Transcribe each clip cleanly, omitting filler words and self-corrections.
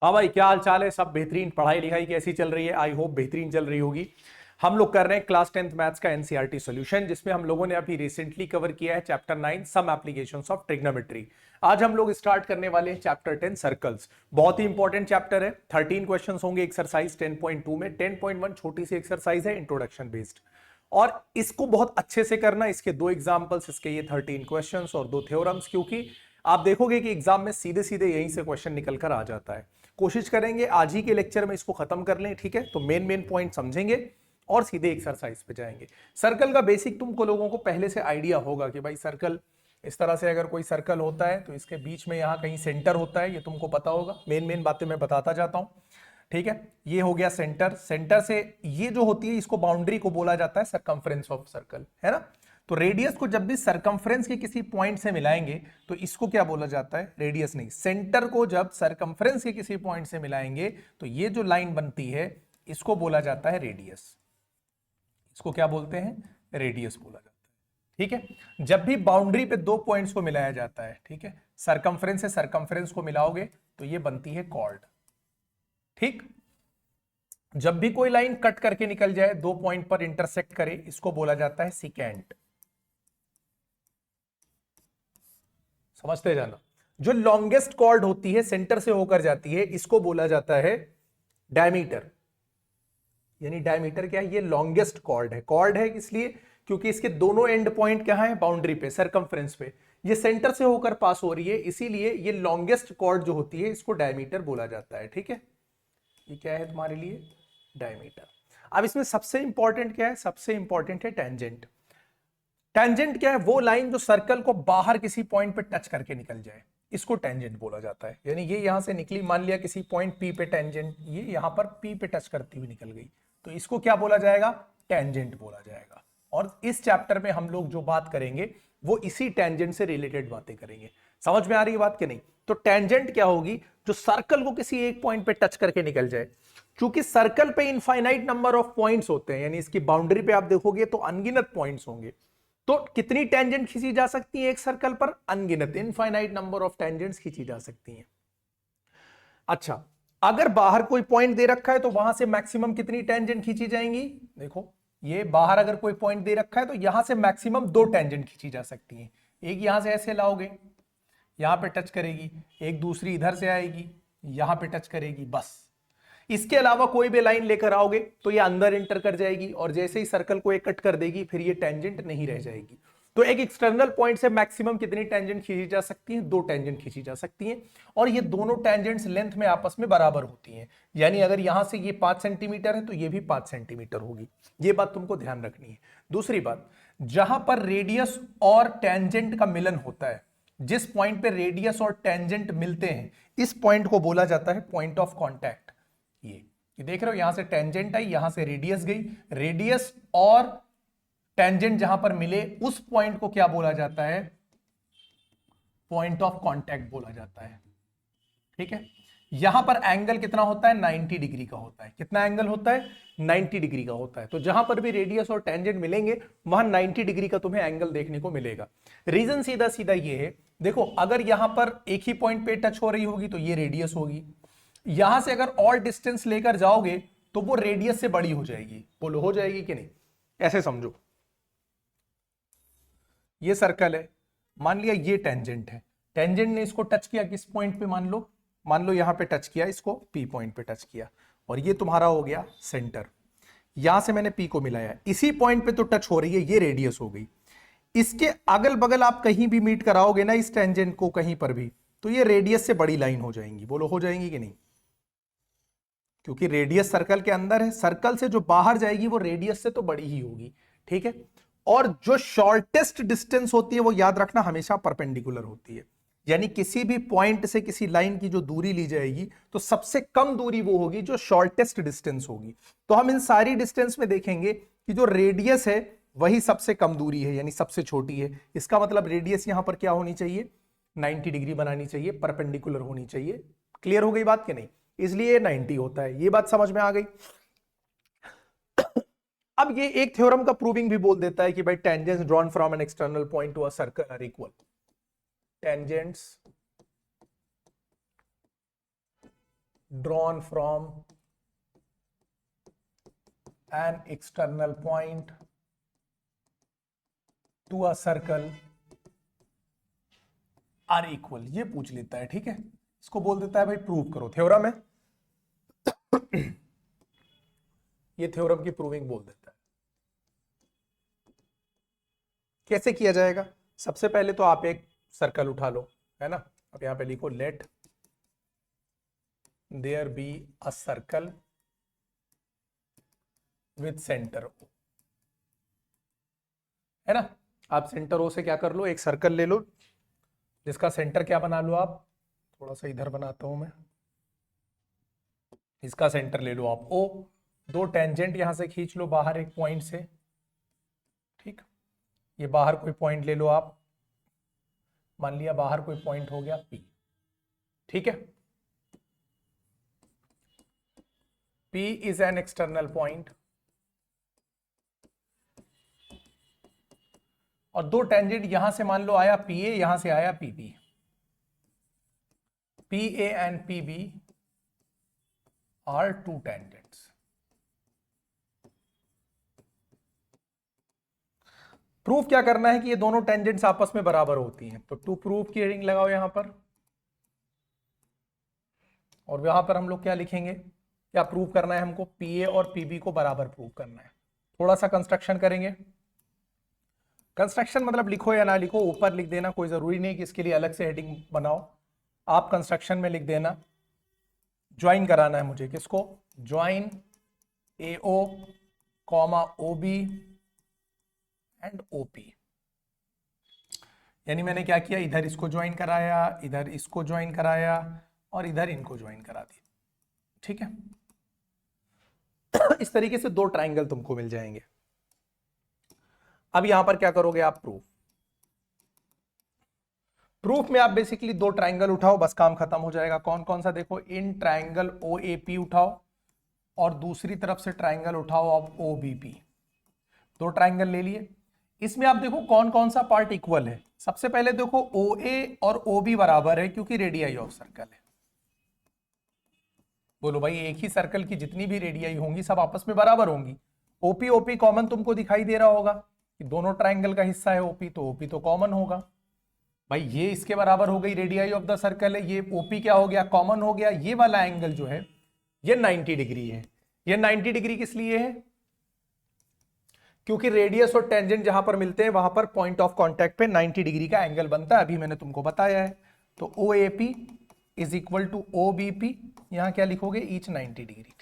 हाँ भाई, क्या हाल चाल है? सब बेहतरीन? पढ़ाई लिखाई कैसी चल रही है? आई होप बेहतरीन चल रही होगी। हम लोग कर रहे हैं क्लास 10th मैथ्स का एनसीईआरटी सॉल्यूशन, जिसमें हम लोगों ने अभी रिसेंटली कवर किया है chapter 9 some applications of trigonometry. आज हम लोग स्टार्ट करने वाले हैं चैप्टर 10 सर्कल्स। बहुत ही इंपॉर्टेंट चैप्टर है। 13 क्वेश्चन होंगे एक्सरसाइज 10.2 में। 10.1 छोटी सी एक्सरसाइज है, इंट्रोडक्शन बेस्ड, और इसको बहुत अच्छे से करना। इसके दो एग्जाम्पल्स, इसके ये 13 क्वेश्चंस और दो थ्योरम्स, क्योंकि आप देखोगे कि एग्जाम में सीधे सीधे यहीं से क्वेश्चन निकल कर आ जाता है। कोशिश करेंगे आज ही के लेक्चर में इसको खत्म कर लें, ठीक है? तो मेन मेन पॉइंट समझेंगे और सीधे एक्सरसाइज पे जाएंगे। सर्कल का बेसिक तुमको लोगों को पहले से आइडिया होगा कि भाई सर्कल इस तरह से, अगर कोई सर्कल होता है तो इसके बीच में यहां कहीं सेंटर होता है, ये तुमको पता होगा। मेन मेन बातें मैं बताता जाता हूं, ठीक है? ये हो गया सेंटर। सेंटर से ये जो होती है, इसको बाउंड्री को बोला जाता है सरकमफ्रेंस ऑफ सर्कल, है ना? तो रेडियस को जब भी सरकमफ्रेंस के किसी पॉइंट से मिलाएंगे तो इसको क्या बोला जाता है? रेडियस नहीं, सेंटर को जब सरकमफ्रेंस के किसी पॉइंट से मिलाएंगे तो ये जो लाइन बनती है इसको बोला जाता है रेडियस। इसको क्या बोलते हैं? रेडियस बोला जाता है, ठीक है? जब भी बाउंड्री पे दो पॉइंट्स को मिलाया जाता है, ठीक है, सरकमफ्रेंस से सरकमफ्रेंस को मिलाओगे तो ये बनती है कॉर्ड, ठीक? जब भी कोई लाइन कट करके निकल जाए, दो पॉइंट पर इंटरसेक्ट करे, इसको बोला जाता है सिकेंट। समझते जाना। जो लॉन्गेस्ट कॉर्ड होती है, सेंटर से होकर जाती है, इसको बोला जाता है डायमीटर। यानी डायमीटर क्या है? ये लॉन्गेस्ट कॉर्ड है। कॉर्ड है इसलिए क्योंकि इसके दोनों एंड पॉइंट क्या है? बाउंड्री पे, सरकमफ्रेंस पे। ये सेंटर से होकर पास हो रही है, इसीलिए ये लॉन्गेस्ट कॉर्ड जो होती है इसको डायमीटर बोला जाता है, ठीक है? ये क्या है तुम्हारे लिए? डायमीटर। अब इसमें सबसे इंपॉर्टेंट क्या है? सबसे इंपॉर्टेंट है टेंजेंट। टेंजेंट क्या है? वो लाइन जो सर्कल को बाहर किसी पॉइंट पे टच करके निकल जाए, इसको टेंजेंट बोला जाता है। यानी ये यहां से निकली, मान लिया किसी पॉइंट पी पे टेंजेंट, ये यहां पर पी पे टच करती हुई निकल गई, तो इसको क्या बोला जाएगा? टेंजेंट बोला जाएगा। और इस चैप्टर में हम लोग जो बात करेंगे वो इसी टेंजेंट से रिलेटेड बातें करेंगे। समझ में आ रही है बात कि नहीं? तो टेंजेंट क्या होगी? जो सर्कल को किसी एक पॉइंट पे टच करके निकल जाए। क्योंकि सर्कल पे इनफाइनाइट नंबर ऑफ पॉइंट्स होते हैं, यानी इसकी बाउंड्री पे आप देखोगे तो अनगिनत पॉइंट्स होंगे। तो कितनी टेंजेंट खींची जा सकती है एक सर्कल पर? अनगिनत, इनफाइनाइट नंबर ऑफ टेंजेंट्स खींची जा सकती हैं। अच्छा, अगर बाहर कोई पॉइंट दे रखा है तो वहां से मैक्सिमम कितनी टेंजेंट खींची जाएंगी? देखो, ये बाहर अगर कोई पॉइंट दे रखा है तो यहां से मैक्सिमम दो टेंजेंट खींची जा सकती हैं। एक यहां से ऐसे लाओगे, यहां पे टच करेगी, एक दूसरी इधर से आएगी, यहां पे टच करेगी, बस। इसके अलावा कोई भी लाइन लेकर आओगे तो ये अंदर इंटर कर जाएगी, और जैसे ही सर्कल को एक कट कर देगी फिर ये टेंजेंट नहीं रह जाएगी। तो एक एक्सटर्नल पॉइंट से मैक्सिमम कितनी टेंजेंट खींची जा सकती हैं? दो टेंजेंट खींची जा सकती हैं, और ये दोनों टेंजेंट्स लेंथ में आपस में बराबर होती हैं। यानी अगर यहां से ये 5 सेंटीमीटर है तो ये भी 5 सेंटीमीटर होगी। ये बात तुमको ध्यान रखनी है। दूसरी बात, जहां पर रेडियस और टेंजेंट का मिलन होता है, जिस पॉइंट पे रेडियस और टेंजेंट मिलते हैं, इस पॉइंट को बोला जाता है पॉइंट ऑफ कॉन्टैक्ट। ये देख रहे हो, यहां से टेंजेंट आई, यहां से रेडियस गई, रेडियस और टेंजेंट जहां पर मिले उस पॉइंट को क्या बोला जाता है? पॉइंट ऑफ कांटेक्ट बोला जाता है, ठीक है? यहां पर एंगल कितना होता है? 90 डिग्री का होता है। कितना एंगल होता है? 90 डिग्री का होता है। तो जहां पर भी रेडियस और टेंजेंट मिलेंगे वहां 90 डिग्री का तुम्हें एंगल देखने को मिलेगा। रीजन सीधा सीधा ये है, देखो, अगर यहां पर एक ही पॉइंट पे टच हो रही होगी तो ये रेडियस होगी। यहां से अगर और डिस्टेंस लेकर जाओगे तो वो रेडियस से बड़ी हो जाएगी। बोलो, हो जाएगी कि नहीं? ऐसे समझो, ये सर्कल है, मान लिया ये टेंजेंट है। टेंजेंट ने इसको टच किया किस पॉइंट पे? मान लो यहां पे टच किया, इसको पी पॉइंट पे टच किया, और ये तुम्हारा हो गया सेंटर। यहां से मैंने पी को मिलाया, इसी पॉइंट पे तो टच हो रही है, ये रेडियस हो गई। इसके अगल बगल आप कहीं भी मीट कराओगे ना इस टेंजेंट को, कहीं पर भी, तो ये रेडियस से बड़ी लाइन हो जाएंगी। बोलो, हो जाएंगी कि नहीं? क्योंकि रेडियस सर्कल के अंदर है, सर्कल से जो बाहर जाएगी वो रेडियस से तो बड़ी ही होगी, ठीक है? और जो शॉर्टेस्ट डिस्टेंस होती है वो याद रखना हमेशा परपेंडिकुलर होती है। यानी किसी भी पॉइंट से किसी लाइन की जो दूरी ली जाएगी तो सबसे कम दूरी वो होगी जो शॉर्टेस्ट डिस्टेंस होगी। तो हम इन सारी डिस्टेंस में देखेंगे कि जो रेडियस है वही सबसे कम दूरी है, यानी सबसे छोटी है। इसका मतलब रेडियस यहां पर क्या होनी चाहिए? 90 डिग्री बनानी चाहिए, परपेंडिकुलर होनी चाहिए। क्लियर हो गई बात कि नहीं? इसलिए 90 होता है। ये बात समझ में आ गई? अब ये एक थ्योरम का प्रूविंग भी बोल देता है कि भाई tangents drawn from an external point to a circle are equal. Tangents drawn from an external point to a circle are equal, ये पूछ लेता है। ठीक है, इसको बोल देता है भाई प्रूव करो, थ्योरम है। ये थ्योरम की प्रूविंग बोल देता है। कैसे किया जाएगा? सबसे पहले तो आप एक सर्कल उठा लो, है ना। अब यहां पे लिखो let there be a circle with centre O, है ना। आप सेंटर ओ से क्या कर लो, एक सर्कल ले लो जिसका सेंटर क्या बना लो आप, थोड़ा सा इधर बनाता हूं मैं, इसका सेंटर ले लो आप ओ, दो टेंजेंट यहां से खींच लो बाहर एक पॉइंट से। ठीक, ये बाहर कोई पॉइंट ले लो आप, मान लिया बाहर कोई पॉइंट हो गया P। ठीक है, P is an external point, और दो टेंजेंट यहां से मान लो आया PA, यहां से आया PB। PA and PB are two tangents. Proof क्या करना है कि ये दोनों टेंजेंट्स आपस में बराबर होती हैं, तो टू प्रूफ की हेडिंग लगाओ यहां पर, और यहां पर हम लोग क्या लिखेंगे, क्या प्रूव करना है हमको, PA और PB को बराबर प्रूव करना है। थोड़ा सा कंस्ट्रक्शन करेंगे। कंस्ट्रक्शन मतलब लिखो या ना लिखो, ऊपर लिख देना, कोई जरूरी नहीं कि इसके लिए अलग से हेडिंग बनाओ। आप कंस्ट्रक्शन में लिख देना, ज्वाइन कराना है मुझे किसको, join AO comma OB and OP। यानी मैंने क्या किया, इधर इसको ज्वाइन कराया, इधर इसको ज्वाइन कराया, और इधर इनको ज्वाइन करा दिया। ठीक है, इस तरीके से दो ट्राइंगल तुमको मिल जाएंगे। अब यहां पर क्या करोगे आप, प्रूफ में आप बेसिकली दो ट्राइंगल उठाओ, बस काम खत्म हो जाएगा। कौन कौन सा, देखो इन ट्राइंगल OAP उठाओ, और दूसरी तरफ से ट्राइंगल उठाओ आप OBP। दो ट्राइंगल ले लिए, इसमें आप देखो कौन कौन सा पार्ट इक्वल है। सबसे पहले देखो OA और OB बराबर है, क्योंकि रेडियाई ऑफ सर्कल है। बोलो भाई, एक ही सर्कल की जितनी भी रेडियाई होंगी सब आपस में बराबर होंगी। OP कॉमन तुमको दिखाई दे रहा होगा कि दोनों ट्राइंगल का हिस्सा है OP, तो OP तो कॉमन होगा। भाई ये इसके बराबर हो गई, रेडियाई ऑफ द सर्कल है, ये OP क्या हो गया, कॉमन हो गया। ये वाला एंगल जो है ये 90 डिग्री है। ये 90 डिग्री किस लिए है, क्योंकि रेडियस और टेंजेंट जहां पर मिलते हैं वहां पर पॉइंट ऑफ कांटेक्ट पे 90 डिग्री का एंगल बनता है, अभी मैंने तुमको बताया है। तो OAP is equal to OBP, यहां क्या लिखोगे, ईच 90 डिग्री।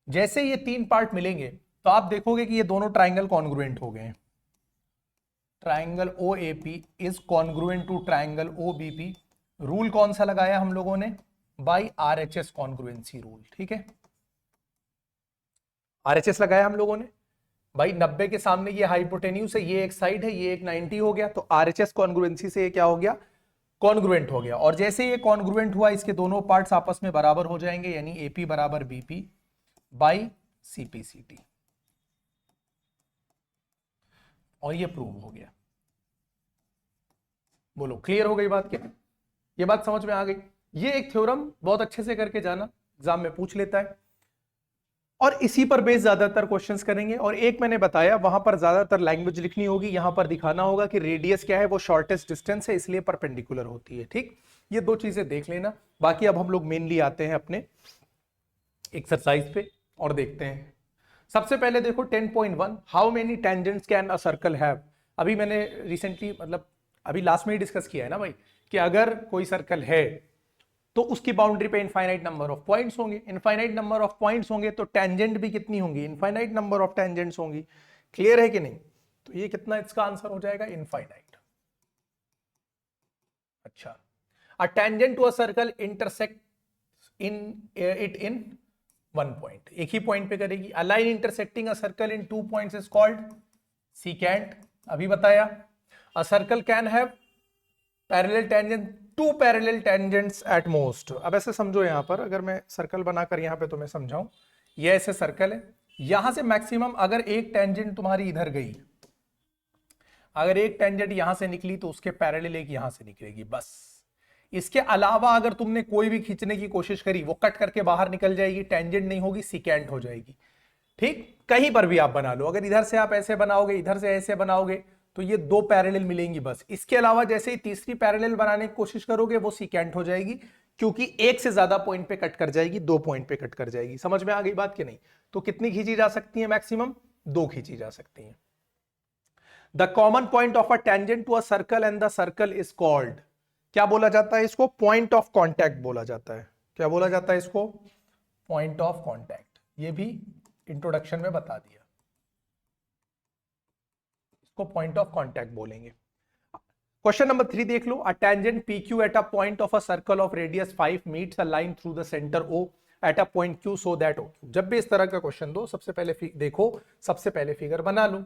जैसे ये तीन पार्ट मिलेंगे तो आप देखोगे कि ये दोनों ट्राइंगल कॉन्ग्रुएंट हो गए हैं। Triangle OAP is congruent to triangle OBP। Rule कौन सा लगाया हम लोगों ने, बाई RHS कॉन्ग्रुएंसी रूल। ठीक है, RHS लगाया हम लोगों ने भाई। 90 के सामने ये हाइपोटेन्यूस है, ये एक साइड है, ये एक 90 हो गया, तो RHS कॉन्ग्रुएंसी से ये क्या हो गया, कॉन्ग्रुएंट हो गया। और जैसे ये कॉन्ग्रुएंट हुआ, इसके दोनों पार्ट्स आपस में बराबर हो जाएंगे, यानी AP बराबर BP बाई CPCT, और ये प्रूव हो गया। बोलो क्लियर हो गई बात क्या, ये बात समझ में आ गई। ये एक थ्योरम बहुत अच्छे से करके जाना, एग्जाम में पूछ लेता है, और इसी पर बेस ज्यादातर क्वेश्चंस करेंगे। और एक मैंने बताया, वहां पर ज्यादातर लैंग्वेज लिखनी होगी, यहां पर दिखाना होगा कि रेडियस क्या है, वो शॉर्टेस्ट डिस्टेंस है, इसलिए परपेंडिकुलर होती है। ठीक, ये दो चीजें देख लेना। बाकी अब हम लोग मेनली आते हैं अपने एक्सरसाइज पे और देखते हैं। सबसे पहले देखो 10.1, how many tangents can a circle have. अभी मैंने रिसेंटली, मतलब अभी लास्ट में ही डिस्कस किया है ना भाई, कि अगर कोई सर्कल है तो उसकी बाउंड्री पे इनफाइनाइट नंबर ऑफ पॉइंट्स होंगे। इनफाइनाइट नंबर ऑफ पॉइंट्स होंगे तो टेंजेंट भी कितनी होंगी, इनफाइनाइट नंबर ऑफ टेंजेंट्स होंगी। क्लियर है कि नहीं, तो ये कितना इसका आंसर हो जाएगा, इनफाइनाइट। अच्छा, a tangent to a circle intersect in one point, एक ही पॉइंट पे करेगी। A line intersecting a circle in 2 points is called secant, अभी बताया। A circle can have parallel tangent, 2 parallel tangents at most. अब ऐसे समझो, यहां पर अगर मैं सर्कल बनाकर यहां पे तुम्हें समझाऊं, ये ऐसे सर्कल है, यहां से मैक्सिमम अगर एक टेंजेंट तुम्हारी इधर गई, अगर एक टेंजेंट यहां से निकली तो उसके पैरेलल एक यहां से निकलेगी, बस इसके अलावा अगर तुमने कोई भी खींचने की कोशिश करी वो कट करके बाहर निकल जाएगी, टेंजेंट नहीं होगी, सिकेंट हो जाएगी। ठीक, कहीं पर भी आप बना लो, अगर इधर से आप ऐसे बनाओगे, इधर से ऐसे बनाओगे, तो ये दो पैरेलल मिलेंगी बस। इसके अलावा जैसे ही तीसरी पैरेलल बनाने की कोशिश करोगे वो सिकेंट हो जाएगी, क्योंकि एक से ज्यादा पॉइंट पे कट कर जाएगी, 2 पॉइंट पे कट कर जाएगी। समझ में आ गई बात कि नहीं? तो कितनी खींची जा सकती है? मैक्सिमम 2 खींची जा सकती है। The common point of a tangent to a circle and the circle is called, क्या बोला जाता है इसको? पॉइंट ऑफ कॉन्टैक्ट बोला जाता है। क्या बोला जाता है इसको? Point of contact. ये भी इंट्रोडक्शन में बता दिया, इसको पॉइंट ऑफ कॉन्टैक्ट बोलेंगे। क्वेश्चन नंबर 3 देख लो। A tangent PQ at a point of a circle of radius 5 meets a line through the centre O at a point Q so that OQ। जब भी इस तरह का क्वेश्चन दो, सबसे पहले देखो, सबसे पहले फिगर बना लो।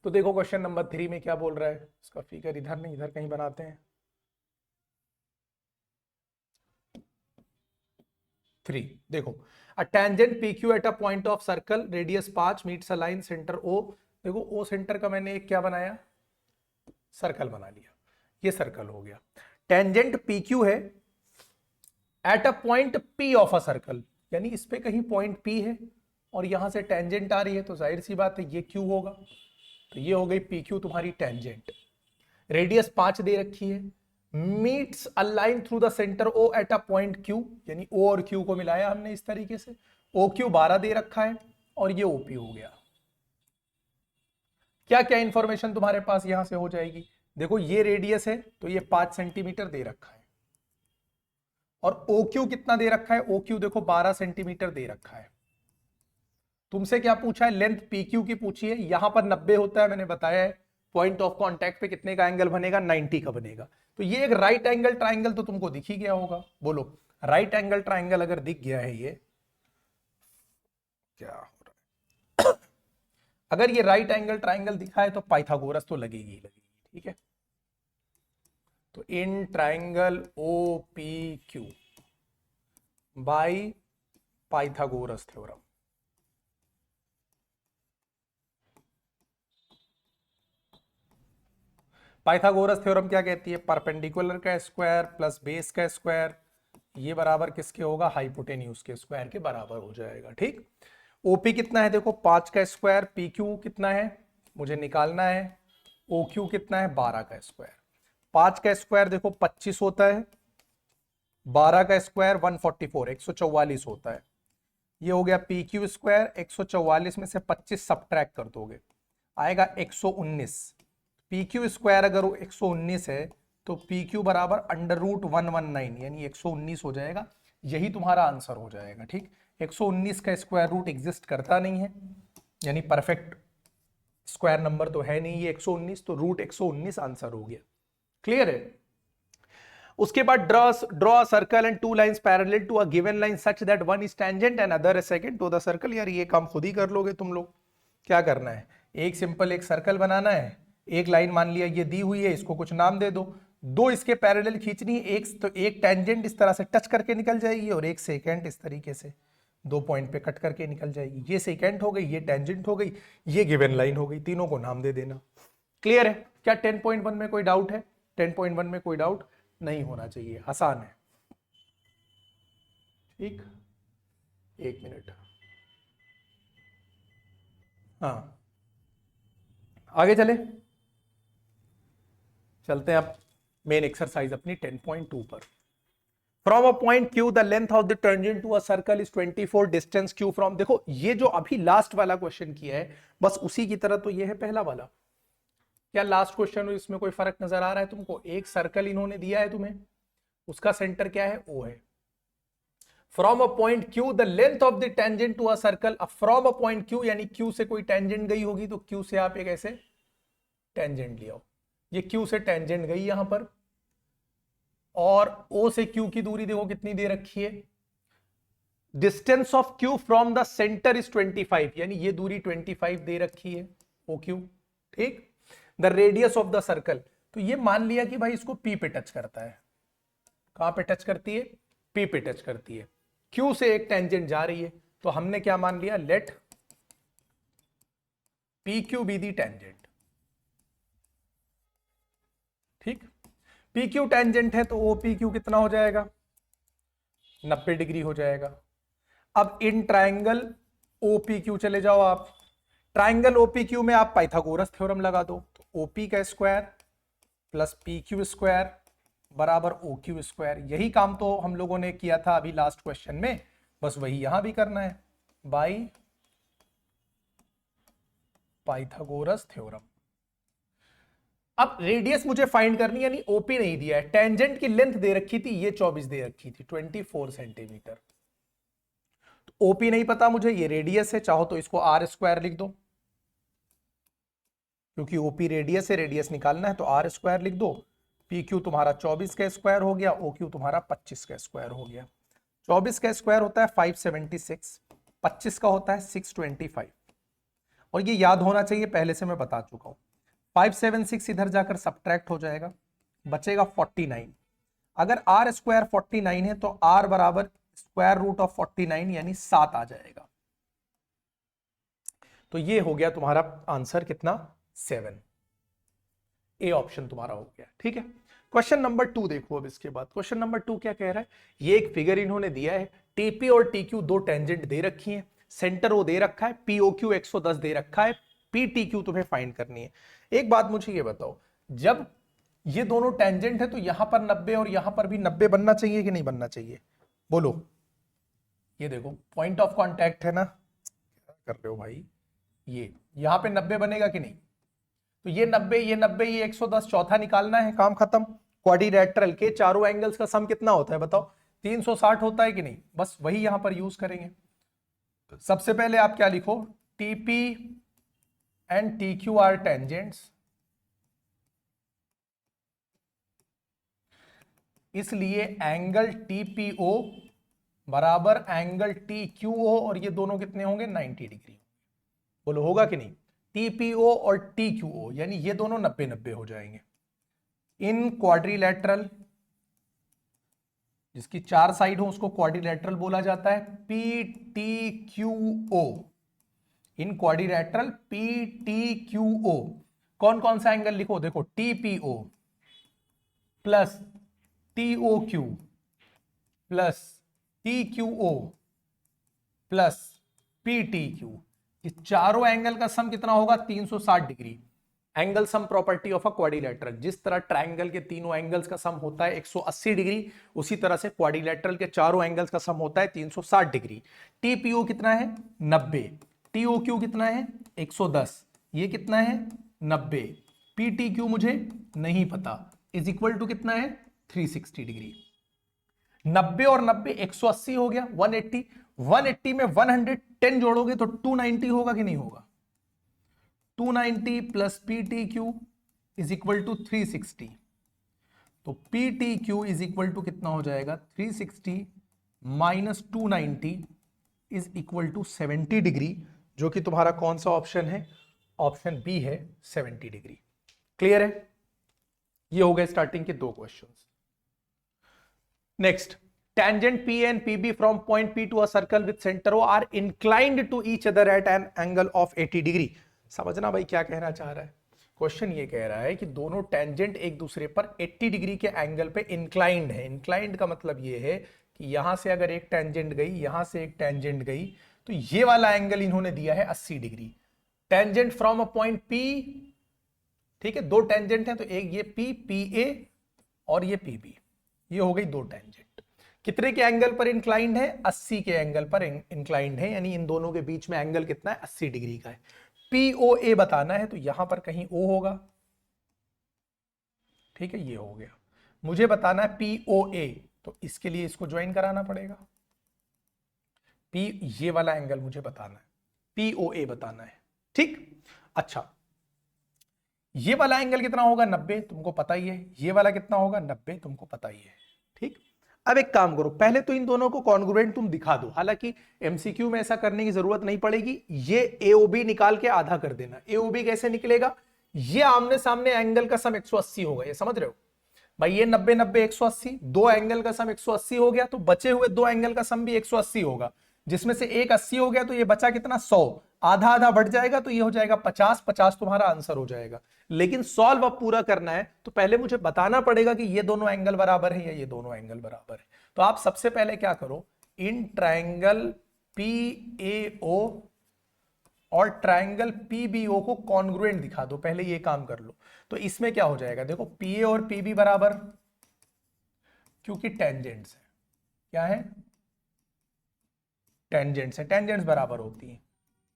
तो देखो क्वेश्चन नंबर 3 में क्या बोल रहा है, इसका फिगर इधर नहीं, इधर कहीं बनाते हैं। 3 देखो, अ tangent PQ at a point of circle radius 5 meets a line centre O। देखो O सेंटर का मैंने एक क्या बनाया, सर्कल बना लिया, ये सर्कल हो गया। टेंजेंट PQ है eight a point P of a circle, यानी इस पे कहीं पॉइंट P है और यहां से टेंजेंट आ रही है, तो जाहिर सी बात है ये Q होगा। तो ये हो गई PQ तुम्हारी टेंजेंट। रेडियस 5 दे रखी है, meets a line through the centre O at a point Q, यानी O और Q को मिलाया हमने इस तरीके से। OQ 12 दे रखा है और ये OP हो गया। क्या क्या इंफॉर्मेशन तुम्हारे पास यहां से हो जाएगी? देखो ये रेडियस है तो ये 5 सेंटीमीटर दे रखा है, और OQ कितना दे रखा है? OQ देखो 12 सेंटीमीटर दे रखा है। तुमसे क्या पूछा है? लेंथ PQ की पूछी है। यहां पर 90 होता है, मैंने बताया है। पॉइंट ऑफ कांटेक्ट पे कितने का एंगल बनेगा? 90 का बनेगा। तो ये एक राइट एंगल ट्राइंगल तो तुमको दिख ही गया होगा। बोलो, राइट एंगल ट्राइंगल अगर दिख गया है, ये क्या हो रहा है? अगर ये राइट एंगल ट्राइंगल दिखा है तो पाइथागोरस तो लगेगी ही लगेगी। ठीक है, तो in triangle OPQ by Pythagoras theorem. Pythagoras theorem क्या कहती है? परपेंडिकुलर का स्क्वायर प्लस बेस का स्क्वायर, ये बराबर किसके होगा? हाइपोटेन्यूज के स्क्वायर के बराबर हो जाएगा। ठीक, ओपी कितना है? देखो 5 का स्क्वायर, PQ कितना है मुझे निकालना है, OQ कितना है? 12 का स्क्वायर। 5 का स्क्वायर देखो 25 होता है, 12 का स्क्वायर 144 144 होता है। ये हो गया PQ स्क्वायर। 144 में से 25 सब्ट्रैक्ट कर दोगे, आएगा 119। PQ स्क्वायर अगर वो 119 है तो PQ बराबर √119, यानी 119 हो जाएगा। यही तुम्हारा आंसर हो जाएगा। ठीक, 119 का स्क्वायर रूट एग्जिस्ट करता नहीं है, यानी परफेक्ट स्क्वायर नंबर तो है नहीं ये 119, तो √119 आंसर हो गया। क्लियर है? उसके बाद draw circle and 2 lines parallel to a given line such that one is tangent and other is secant to the circle. यार ये काम खुद ही कर लोगे तुम लोग। क्या करना है? एक सिंपल एक सर्कल बनाना है, एक लाइन मान लिया ये दी हुई है, इसको कुछ नाम दे दो, दो इसके पैरेलल खींचनी है, एक तो एक टेंजेंट इस तरह से टच करके निकल जाएगी और एक सेकेंड इस तरीके से 2 पॉइंट पे कट करके निकल जाएगी। ये सेकेंड हो गई, ये टेंजेंट हो गई, ये गिवन लाइन हो गई, तीनों को नाम दे देना। क्लियर है? क्या 10.1 में कोई डाउट है? 10.1 में कोई डाउट नहीं होना चाहिए, आसान है। ठीक, 1 मिनट। हाँ, आगे चले, चलते हैं अब मेन एक्सरसाइज अपनी 10.2 पर। From a point Q the length of the tangent to a circle is 24, distance Q from. देखो ये जो अभी लास्ट वाला क्वेश्चन किया है बस उसी की तरह तो ये है पहला वाला। क्या लास्ट क्वेश्चन इसमें कोई फर्क नजर आ रहा है तुमको? एक सर्कल इन्होंने दिया है तुम्हें, उसका सेंटर क्या है? O है। From a point Q the length of the tangent to a circle. अब फ्रॉम अ पॉइंट Q यानी Q से कोई टेंजेंट गई होगी, तो Q से आप एक ऐसे टेंजेंट लिया, ये Q से टेंजेंट गई यहां पर, और O से Q की दूरी देखो कितनी दे रखी है। Distance of Q from the centre is 25, यानी ये दूरी 25 दे रखी है OQ। ठीक, the radius of the circle, तो ये मान लिया कि भाई इसको P पे टच करता है। कहां पे टच करती है? P पे टच करती है। Q से एक टेंजेंट जा रही है, तो हमने क्या मान लिया? Let PQ be the tangent. ठीक, पी क्यू टेंजेंट है तो ओ पी क्यू कितना हो जाएगा, 90 डिग्री हो जाएगा। अब इन ट्राइंगल OPQ चले जाओ आप, ट्राइंगल OPQ में आप पाइथागोरस थ्योरम लगा दो, तो OP का स्क्वायर प्लस PQ स्क्वायर बराबर OQ स्क्वायर। यही काम तो हम लोगों ने किया था अभी लास्ट क्वेश्चन में, बस वही यहां भी करना है, बाई पाइथागोरस थ्योरम। अब रेडियस मुझे फाइंड करनी, यानी ओपी नहीं दिया है, टेंजेंट की लेंथ दे रखी थी, ये 24 दे रखी थी, 24 सेंटीमीटर। तो ओपी नहीं पता मुझे, ये रेडियस है, चाहो तो इसको आर स्क्वायर लिख दो, क्योंकि ओपी रेडियस है, रेडियस निकालना है तो आर स्क्वायर लिख दो। पी क्यू तुम्हारा 24 का स्क्वायर हो गया, ओ क्यू तुम्हारा 25 का स्क्वायर हो गया। 24 का स्क्वायर होता है 576, 25 का होता है 625। और ये याद होना चाहिए, पहले से मैं बता चुका हूं। 576 इधर जाकर सब्ट्रैक्ट हो जाएगा, बचेगा 49। अगर आर स्क्वायर 49 है तो आर बराबर स्क्वायर रूट ऑफ 49 यानी 7 आ जाएगा। तो ये हो गया तुम्हारा आंसर कितना, 7। ए ऑप्शन तुम्हारा हो गया, ठीक है। क्वेश्चन नंबर 2 देखो। अब इसके बाद क्वेश्चन नंबर 2 क्या कह रहा है, ये एक फिगर इन्होंने दिया है, टीपी और टीक्यू दो टेंजेंट दे रखी हैं, सेंटर वो दे रखा है, पीओक्यू 110 दे रखा है, पीटीक्यू तुम्हें फाइंड करनी है। एक बात मुझे ये बताओ, जब ये दोनों टेंजेंट है तो यहां पर 90 और यहां पर भी 90 बनना चाहिए कि नहीं बनना चाहिए, बोलो। ये देखो पॉइंट ऑफ कांटेक्ट है ना, क्या कर रहे हो भाई, ये यहां पे 90 बनेगा कि नहीं, तो ये 90 ये 90 ये 110, चौथा निकालना है, काम खत्म। क्वाड्रिलेटरल के चारों एंगल्स का सम कितना होता है बताओ, 360 होता है कि नहीं, बस वही यहां पर यूज करेंगे। सबसे पहले आप क्या लिखो, TP and TQ are tangents, इसलिए एंगल टीपीओ बराबर एंगल टीक्यूओ, और ये दोनों कितने होंगे, 90 डिग्री। बोलो होगा कि नहीं, टीपीओ और टीक्यूओ यानी ये दोनों 90-90 हो जाएंगे। इन क्वाड्रिलेटरल, जिसकी 4 साइड हो उसको क्वाड्रिलेटरल बोला जाता है, पीटीक्यूओ। इन क्वाड्रिलेटरल पीटीक्यूओ कौन कौन सा एंगल लिखो, देखो टीपीओ प्लस टीओक्यू प्लस टीक्यूओ प्लस पीटीक्यू, ये चारों एंगल का सम कितना होगा, 360 degree. Angle sum property of a quadrilateral, जिस तरह ट्राइंगल के तीनों एंगल्स का सम होता है 180 डिग्री, उसी तरह से क्वाड्रिलेटरल के चारों एंगल्स का सम होता है 360 डिग्री। टीपीओ कितना है, 90, टीओक्यू कितना है, 110, ये कितना है, 90, पीटीक्यू मुझे नहीं पता, इज इक्वल टू कितना है, 360 डिग्री। 90 और 90 180 हो गया, 180, 180 में 110 जोड़ोगे तो 290 होगा कि नहीं होगा, 290 plus PTQ is equal to 360, तो PTQ इज इक्वल टू कितना हो जाएगा, 360 minus 290 is equal to 70 degree, जो कि तुम्हारा कौन सा ऑप्शन है, ऑप्शन बी है, 70 डिग्री। क्लियर है, ये हो गए स्टार्टिंग के दो questions. Next, tangent P and PB from point P to a circle with center O are inclined to each other at an angle of 80 degree। समझना भाई क्या कहना चाह रहा है, क्वेश्चन ये कह रहा है कि दोनों टेंजेंट एक दूसरे पर 80 डिग्री के एंगल पे इंक्लाइंड है। इंक्लाइंड का मतलब ये है कि यहां से अगर एक टेंजेंट गई, यहां से एक टेंजेंट गई, तो ये वाला एंगल इन्होंने दिया है 80 degree. Tangent from a point P, ठीक है, दो टेंजेंट है तो एक ये P, PA और ये PB, ये हो गई दो टेंजेंट। कितने के एंगल पर इंक्लाइंड है, 80 के एंगल पर इंक्लाइंड है, यानी इन दोनों के बीच में एंगल कितना है, 80 डिग्री का है। POA बताना है तो यहां पर कहीं O होगा, ठीक है, ये हो गया। मुझे बताना है POA, तो इसके लिए इसको ज्वाइन कराना पड़ेगा। P, ये वाला एंगल मुझे बताना है, POA बताना है, ठीक। अच्छा, ये वाला एंगल कितना होगा, 90, तुमको पता ही है। ये वाला कितना होगा, 90, तुमको पता ही है, ठीक। अब एक काम करो, पहले तो इन दोनों को कॉन्ग्रुएंट तुम दिखा दो, हालांकि एमसीक्यू में ऐसा करने की जरूरत नहीं पड़ेगी। ये एओबी निकाल के आधा कर देना। एओबी कैसे निकलेगा, ये आमने सामने एंगल का सम 180 होगा, ये समझ रहे हो भाई, ये 90 90 180, दो एंगल का सम 180 हो गया, तो बचे हुए दो एंगल का सम भी 180 होगा, जिसमें से एक 80 हो गया तो ये बचा कितना, 100। आधा आधा बढ़ जाएगा तो ये हो जाएगा 50, 50 तुम्हारा आंसर हो जाएगा। लेकिन सॉल्व अब पूरा करना है तो पहले मुझे बताना पड़ेगा कि ये दोनों एंगल बराबर है या ये दोनों एंगल बराबर है। तो आप सबसे पहले क्या करो, इन ट्राइंगल PAO और ट्राइंगल PBO को कॉन्ग्रुएंट दिखा दो, पहले ये काम कर लो। तो इसमें क्या हो जाएगा, देखो PA और PB बराबर, क्योंकि टेंजेंट्स है, क्या है, टेंजेंट्स है, टेंजेंट्स बराबर होती है।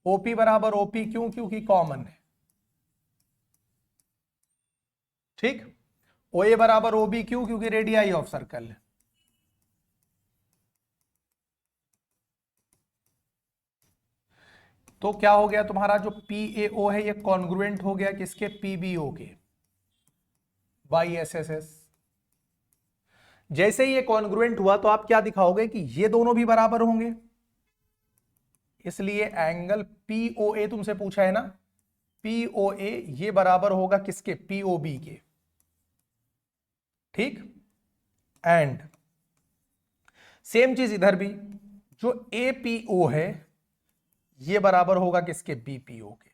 OP बराबर OP, क्यों, क्योंकि कॉमन है, ठीक। OA बराबर OB, क्यों, क्योंकि रेडियाई ऑफ सर्कल है। तो क्या हो गया तुम्हारा जो PAO है ये कॉन्ग्रुएंट हो गया किसके, PBO के, बाई SSS। जैसे ही ये कॉन्ग्रुएंट हुआ तो आप क्या दिखाओगे कि ये दोनों भी बराबर होंगे, इसलिए एंगल POA तुमसे पूछा है ना, POA ये बराबर होगा किसके, POB के, ठीक। एंड सेम चीज इधर भी, जो APO है ये बराबर होगा किसके, BPO के।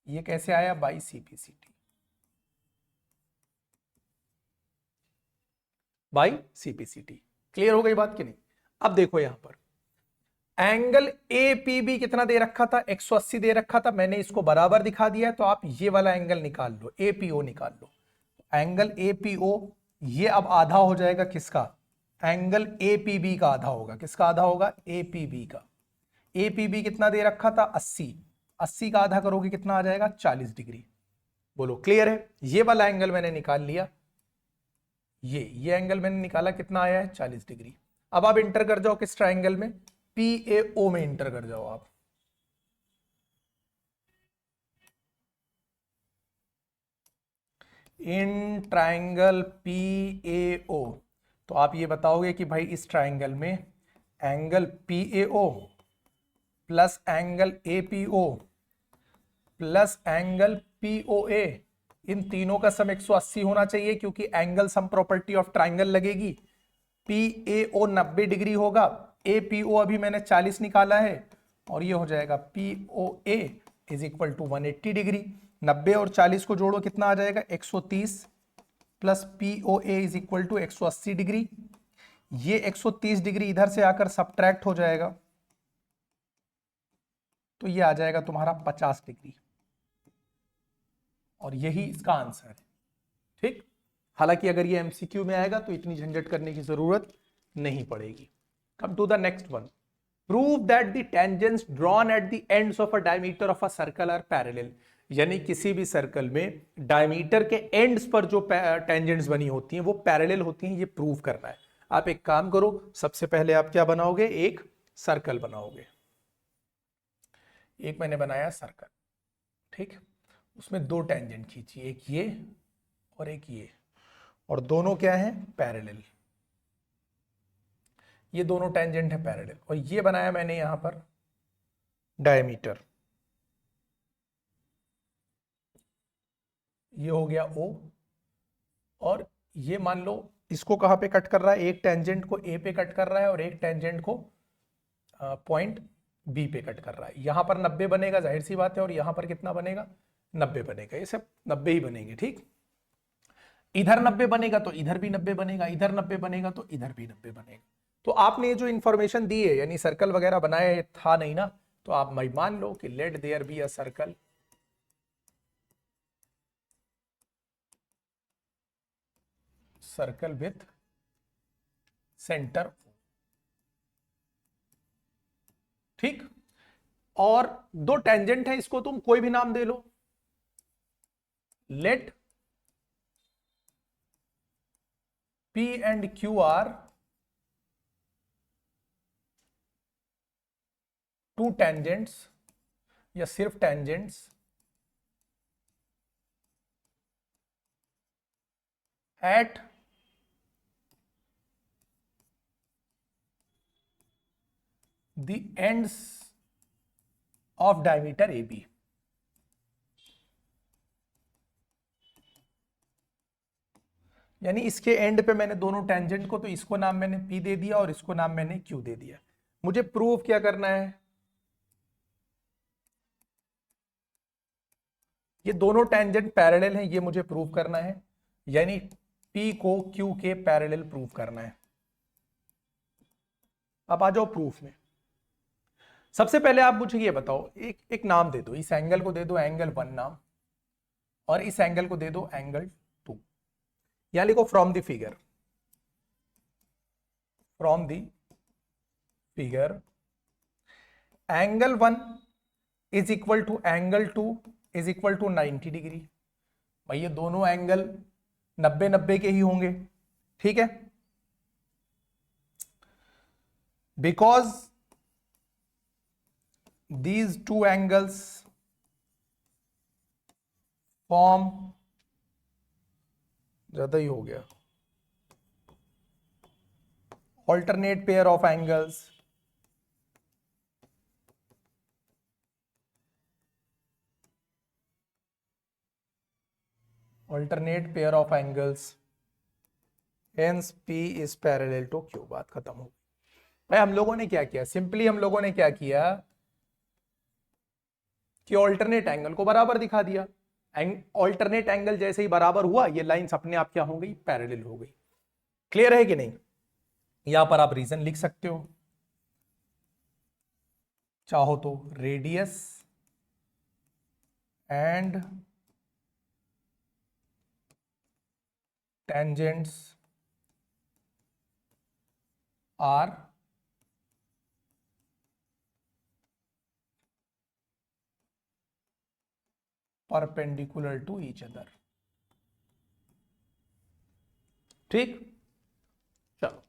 ये कैसे आया, by CPCT, by CPCT। Clear हो गई बात कि नहीं। अब देखो यहां पर एंगल APB कितना दे रखा था, 180 दे रखा था, मैंने इसको बराबर दिखा दिया है, तो आप ये वाला एंगल निकाल लो, APO निकाल लो। एंगल APO ये अब आधा हो जाएगा किसका, एंगल APB का आधा होगा, किसका आधा होगा, APB का। APB कितना दे रखा था, 80, 80 का आधा करोगे कितना आ जाएगा, 40 डिग्री। बोलो क्लियर है। ये वाला एंगल मैंने निकाल लिया, ये एंगल मैंने निकाला, कितना आया है, 40 डिग्री। अब आप इंटर कर जाओ किस ट्राइंगल में, PAO में इंटर कर जाओ आप। इन ट्राइंगल PAO, तो आप ये बताओगे कि भाई इस ट्राइंगल में angle PAO plus angle APO plus angle POA, इन तीनों का सम 180 होना चाहिए, क्योंकि angle sum property of triangle लगेगी। PAO 90 डिग्री होगा, APO अभी मैंने 40 निकाला है, और ये हो जाएगा POA is equal to 180 degree. 90 और 40 को जोड़ो कितना आ जाएगा, 130, plus POA is equal to 180 degree. ये 130 डिग्री इधर से आकर सब्ट्रैक्ट हो जाएगा, तो ये आ जाएगा तुम्हारा 50 डिग्री, और यही इसका आंसर है, ठीक। हालांकि अगर ये MCQ में आएगा तो इतनी झंझट करने की जरूरत नहीं पड़ेगी। Come to the next one, prove that the tangents drawn at the ends of a diameter of a circle are parallel. यानी किसी भी सर्कल में डायमीटर के एंड्स पर जो टेंजेंट्स बनी होती हैं वो पैरेलल होती हैं, ये प्रूव करना है। आप एक काम करो, सबसे पहले आप क्या बनाओगे, एक सर्कल बनाओगे। एक मैंने बनाया सर्कल, ठीक। उसमें दो टेंजेंट खींची, एक ये और एक ये, और दोनों क्या है, पैरेलल। ये दोनों टेंजेंट है पैरेलल, और ये बनाया मैंने यहां पर डायमीटर, ये हो गया O, और ये मान लो इसको कहां पे कट कर रहा है, एक टेंजेंट को A पे कट कर रहा है और एक टेंजेंट को पॉइंट B पे कट कर रहा है। यहां पर 90 बनेगा, जाहिर सी बात है, और यहां पर कितना बनेगा, 90 बनेगा। ये सब 90 ही बनेंगे, ठीक। इधर 90 बनेगा तो इधर भी 90 बनेगा, इधर 90 बनेगा तो इधर भी 90 बनेगा। तो आपने जो इंफॉर्मेशन दी है, यानी सर्कल वगैरह बनाए था नहीं ना, तो आप मान लो कि let there be a circle circle with centre, ठीक। और दो टेंजेंट है, इसको तुम कोई भी नाम दे लो, let P and Q are two tangents, या सिर्फ tangents at the ends of diameter AB। यानी इसके एंड पे मैंने दोनों टेंजेंट को, तो इसको नाम मैंने P दे दिया और इसको नाम मैंने Q दे दिया। मुझे प्रूव क्या करना है, ये दोनों टेंजेंट पैरेलल हैं, ये मुझे प्रूव करना है, यानी P को Q के पैरेलल प्रूव करना है। अब आ जाओ प्रूफ में। सबसे पहले आप मुझे ये बताओ, एक नाम दे दो, इस एंगल को दे दो एंगल 1 नाम, और इस एंगल को दे दो एंगल 2। यहां लिखो from the figure, from the figure angle 1 is equal to angle 2 is equal to 90 degree. भाई ये दोनों एंगल 90-90 के ही होंगे, ठीक है, because these two angles form, ज्यादा ही हो गया, alternate pair of angles, alternate pair of angles, hence P is parallel to Q। बात खत्म हो गई। भाई हम लोगों ने क्या किया, सिंपली हम लोगों ने क्या किया कि ऑल्टरनेट एंगल को बराबर दिखा दिया। ऑल्टरनेट एंगल जैसे ही बराबर हुआ, ये लाइंस अपने आप क्या हो गई, पैरेलल हो गई। क्लियर है कि नहीं? यहां पर आप रीजन लिख सकते हो, चाहो तो radius and tangents are perpendicular to each other. ठीक, चलो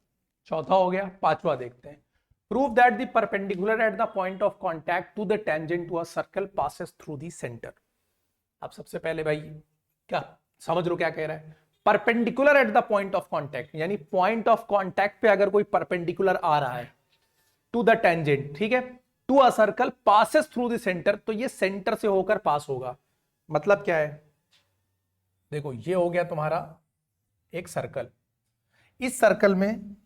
चौथा हो गया, पांचवा देखते हैं। Prove that the perpendicular at the point of contact to the tangent to a circle passes through the centre. अब सबसे पहले भाई क्या समझ लो क्या कह रहा है, perpendicular at the point of contact, यानी पॉइंट ऑफ कॉन्टैक्ट पे अगर कोई परपेंडिकुलर आ रहा है टू द टेंजेंट, ठीक है, to a circle passes through the centre, तो ये सेंटर से होकर पास होगा। मतलब क्या है, देखो ये हो गया तुम्हारा एक सर्कल, इस सर्कल में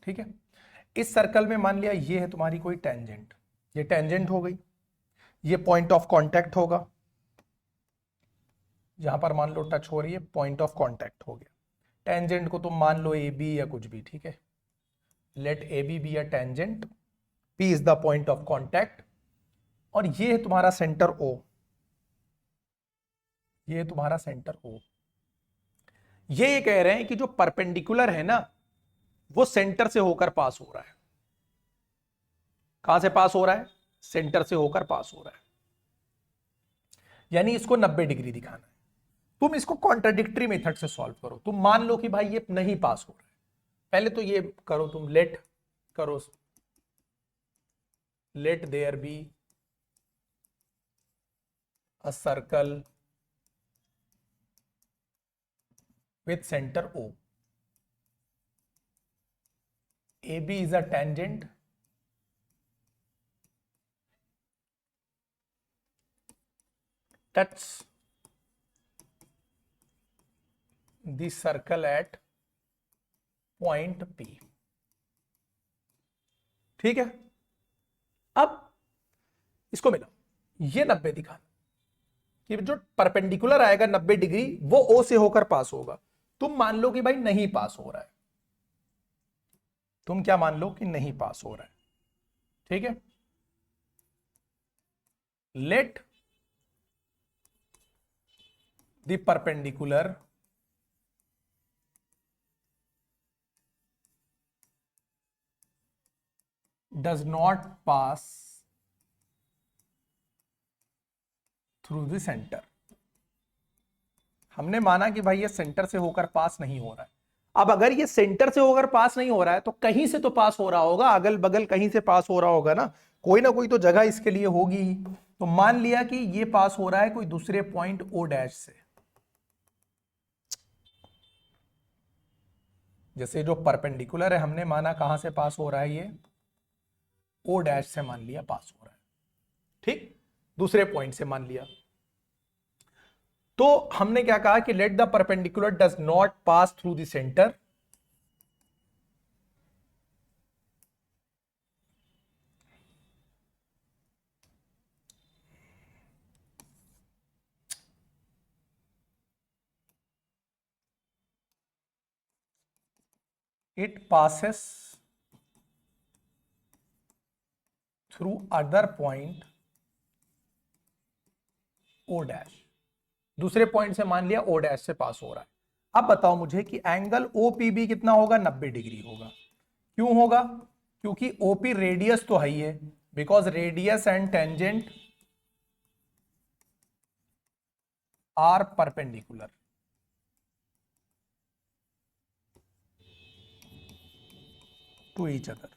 ठीक है, इस सर्कल में मान लिया ये है तुम्हारी कोई टेंजेंट, ये टेंजेंट हो गई, ये पॉइंट ऑफ कांटेक्ट होगा, यहां पर मान लो टच हो रही है, पॉइंट ऑफ कांटेक्ट हो गया। टेंजेंट को तुम मान लो ए बी या कुछ भी, ठीक है, let A B a tangent, P is the point of contact, और ये है तुम्हारा सेंटर ओ, ये है तुम्हारा सेंटर ओ। ये कह रहे हैं कि जो परपेंडिकुलर है ना, वो सेंटर से होकर पास हो रहा है। कहां से पास हो रहा है, सेंटर से होकर पास हो रहा है, यानी इसको 90 डिग्री दिखाना है। तुम इसको कॉन्ट्राडिक्टरी मेथड से सॉल्व करो। तुम मान लो कि भाई ये नहीं पास हो रहा है, पहले तो ये करो, तुम लेट करो, let there be a circle with center O. AB is a tangent touch the circle at point P। ठीक है, अब इसको मिला, ये 90 दिखाना कि जो परपेंडिकुलर आएगा 90 डिग्री वो O से होकर पास होगा। तुम मान लो कि भाई नहीं पास हो रहा है, तुम क्या मान लो कि नहीं पास हो रहा है, ठीक है, late the perpendicular does not pass through the centre. हमने माना कि भाई ये सेंटर से होकर पास नहीं हो रहा है। अब अगर ये सेंटर से होकर पास नहीं हो रहा है तो कहीं से तो पास हो रहा होगा, अगल बगल कहीं से पास हो रहा होगा ना कोई तो जगह इसके लिए होगी ही। तो मान लिया कि ये पास हो रहा है कोई दूसरे पॉइंट ओ डैश से, जैसे जो परपेंडिकुलर है हमने माना कहां से पास हो रहा है, ये ओ डैश से मान लिया पास हो रहा है, ठीक, दूसरे पॉइंट से मान लिया। तो हमने क्या कहा कि let the perpendicular does not pass through the centre, it passes through other point O dash. दूसरे पॉइंट से मान लिया ओ डैश से पास हो रहा है। अब बताओ मुझे कि एंगल ओपीबी कितना होगा, 90 डिग्री होगा। क्यों होगा? क्योंकि ओपी रेडियस तो है ही है, because radius and tangent are perpendicular. To each other.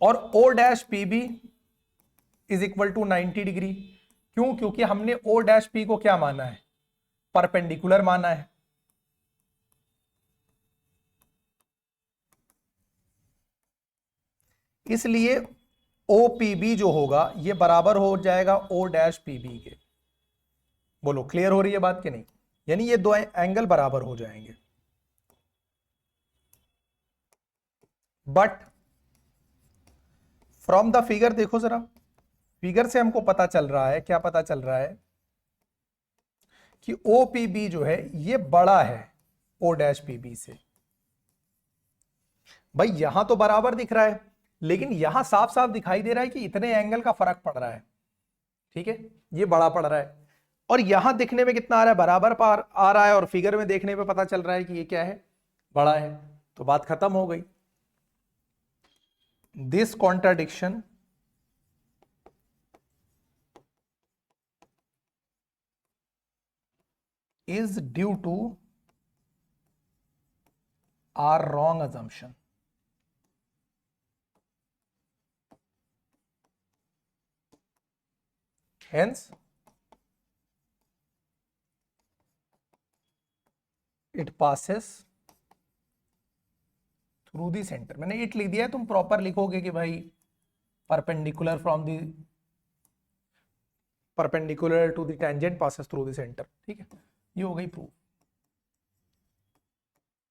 और O dash P B is equal to 90 degree. क्यों? क्योंकि हमने ओ डैश पी को क्या माना है, परपेंडिकुलर माना है। इसलिए ओ पी बी जो होगा ये बराबर हो जाएगा ओ डैश पी बी के। बोलो क्लियर हो रही है बात कि नहीं? यानी ये दो एंगल बराबर हो जाएंगे। बट फ्रॉम द फिगर देखो जरा, फिगर से हमको पता चल रहा है, क्या पता चल रहा है कि ओ पी बी जो है ये बड़ा है ओ डैश पी बी से। भाई यहां तो बराबर दिख रहा है, लेकिन यहां साफ साफ दिखाई दे रहा है कि इतने एंगल का फर्क पड़ रहा है। ठीक है, ये बड़ा पड़ रहा है। और यहां दिखने में कितना आ रहा है, बराबर पार आ रहा है, और फिगर में देखने पे पता चल रहा है कि ये क्या है, बड़ा है। तो बात खत्म हो गई। This contradiction is due to our wrong assumption. Hence, it passes through the center. मैंने इट लिख दिया है, तुम प्रॉपर लिखोगे कि भाई perpendicular from the perpendicular to the tangent passes through the centre. ठीक है, ये हो गई प्रूफ।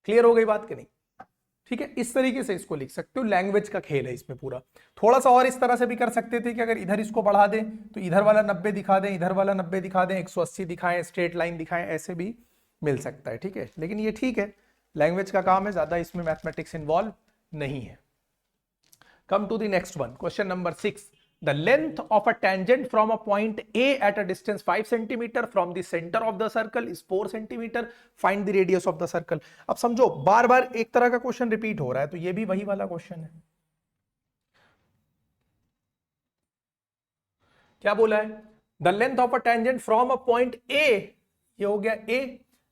क्लियर हो गई बात कि नहीं? ठीक है, इस तरीके से इसको लिख सकते हो। लैंग्वेज का खेल है इसमें पूरा। थोड़ा सा और इस तरह से भी कर सकते थे कि अगर इधर इसको बढ़ा दें तो इधर वाला 90 दिखा दें, इधर वाला 90 दिखा दें, 180 दिखाएं, स्ट्रेट लाइन दिखाएं, ऐसे भी मिल सकता है। ठीक है, लेकिन ये ठीक है, लैंग्वेज का काम है, ज्यादा इसमें मैथमेटिक्स इन्वॉल्व नहीं है। Come to the next one, question number 6। The length of a tangent from a point A at a distance 5 centimeter from the center of the circle is 4 centimeter. Find the radius of the circle. अब समझो बार बार एक तरह का question repeat हो रहा है, तो ये भी वही वाला क्वेश्चन है। क्या बोला है? The length of a tangent from a point A, ये हो गया A,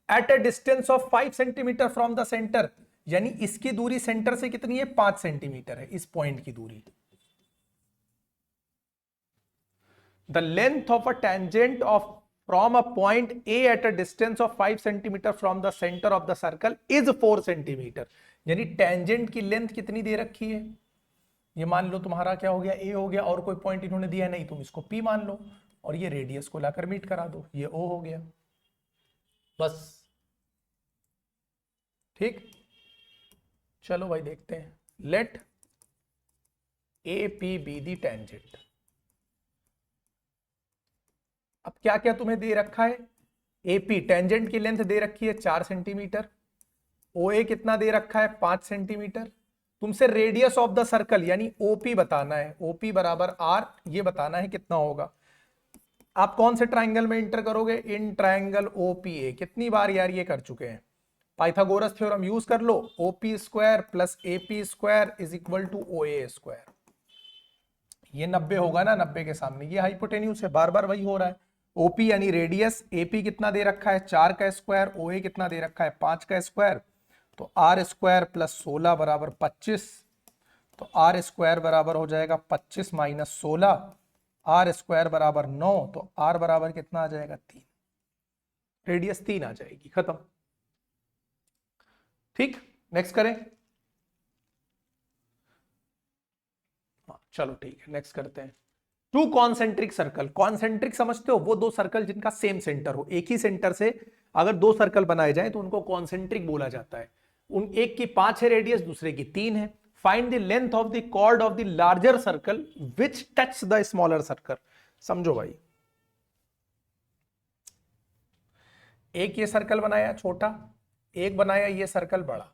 at a distance of 5 centimeter from the center, यानी इसकी दूरी सेंटर से कितनी है, 5 सेंटीमीटर है इस पॉइंट की दूरी। The length of a tangent of from a point A at a distance of 5 centimeter from the center of the circle is 4 centimeter. यानी टेंजेंट की लेंथ कितनी दे रखी है, ये मान लो तुम्हारा क्या हो गया, A हो गया, और कोई पॉइंट इन्होंने दिया नहीं, तुम इसको P मान लो, और ये रेडियस को लाकर मीट करा दो, ये O हो गया। बस ठीक, चलो भाई देखते हैं। Let AP be the tangent. अब क्या क्या तुम्हें दे रखा है, एपी टेंजेंट की लेंथ दे रखी है 4 सेंटीमीटर, ओए कितना दे रखा है 5 सेंटीमीटर, तुमसे रेडियस ऑफ द सर्कल यानी ओपी बताना है, ओपी बराबर आर, ये बताना है कितना होगा। आप कौन से ट्राइंगल में इंटर करोगे, इन ट्राइंगल ओपीए। कितनी बार यार ये कर चुके हैं, पाइथागोरस थ्योरम यूज कर लो, OP square plus AP square is equal to OA square. ये 90 होगा ना, 90 के सामने ये हाइपोटेन्यूज है, बार बार वही हो रहा है। ओपी यानी रेडियस, एपी कितना दे रखा है 4 का स्क्वायर, ओए कितना दे रखा है 5 का स्क्वायर, तो आर स्क्वायर प्लस 16 बराबर 25, तो आर स्क्वायर बराबर हो जाएगा 25 माइनस 16, आर स्क्वायर बराबर 9, तो आर बराबर कितना आ जाएगा 3, रेडियस 3 आ जाएगी, खत्म। ठीक, नेक्स्ट करें। चलो ठीक है, नेक्स्ट करते हैं। टू कॉन्सेंट्रिक सर्कल, कॉन्सेंट्रिक समझते हो, वो दो सर्कल जिनका सेम सेंटर हो, एक ही सेंटर से अगर दो सर्कल बनाए जाए तो उनको कॉन्सेंट्रिक बोला जाता है। उन एक की 5 है रेडियस, दूसरे की 3 है। Find the length of the chord of the larger circle which touch the smaller circle. समझो भाई, एक ये सर्कल बनाया छोटा, एक बनाया ये सर्कल बड़ा,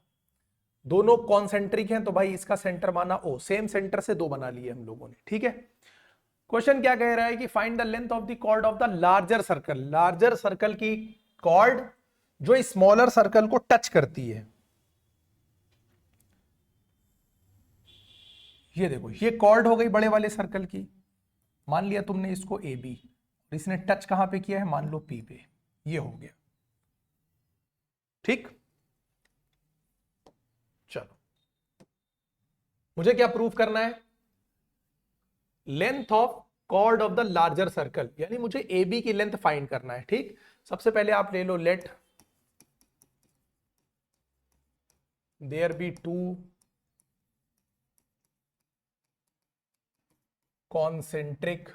दोनों कॉन्सेंट्रिक हैं तो भाई इसका सेंटर माना O, सेम सेंटर से दो बना लिए हम लोगों ने, ठीक है। क्वेश्चन क्या कह रहा है कि find the length of the chord of the larger circle, larger circle की कॉर्ड जो स्मॉलर सर्कल को टच करती है। ये देखो, ये कॉर्ड हो गई बड़े वाले सर्कल की, मान लिया तुमने इसको ए बी, इसने टच कहां पे किया है, मान लो पी पे, ये हो गया, ठीक। चलो मुझे क्या प्रूव करना है, length of chord of the larger circle, यानी मुझे ए बी की लेंथ फाइंड करना है, ठीक। सबसे पहले आप ले लो, let there be two concentric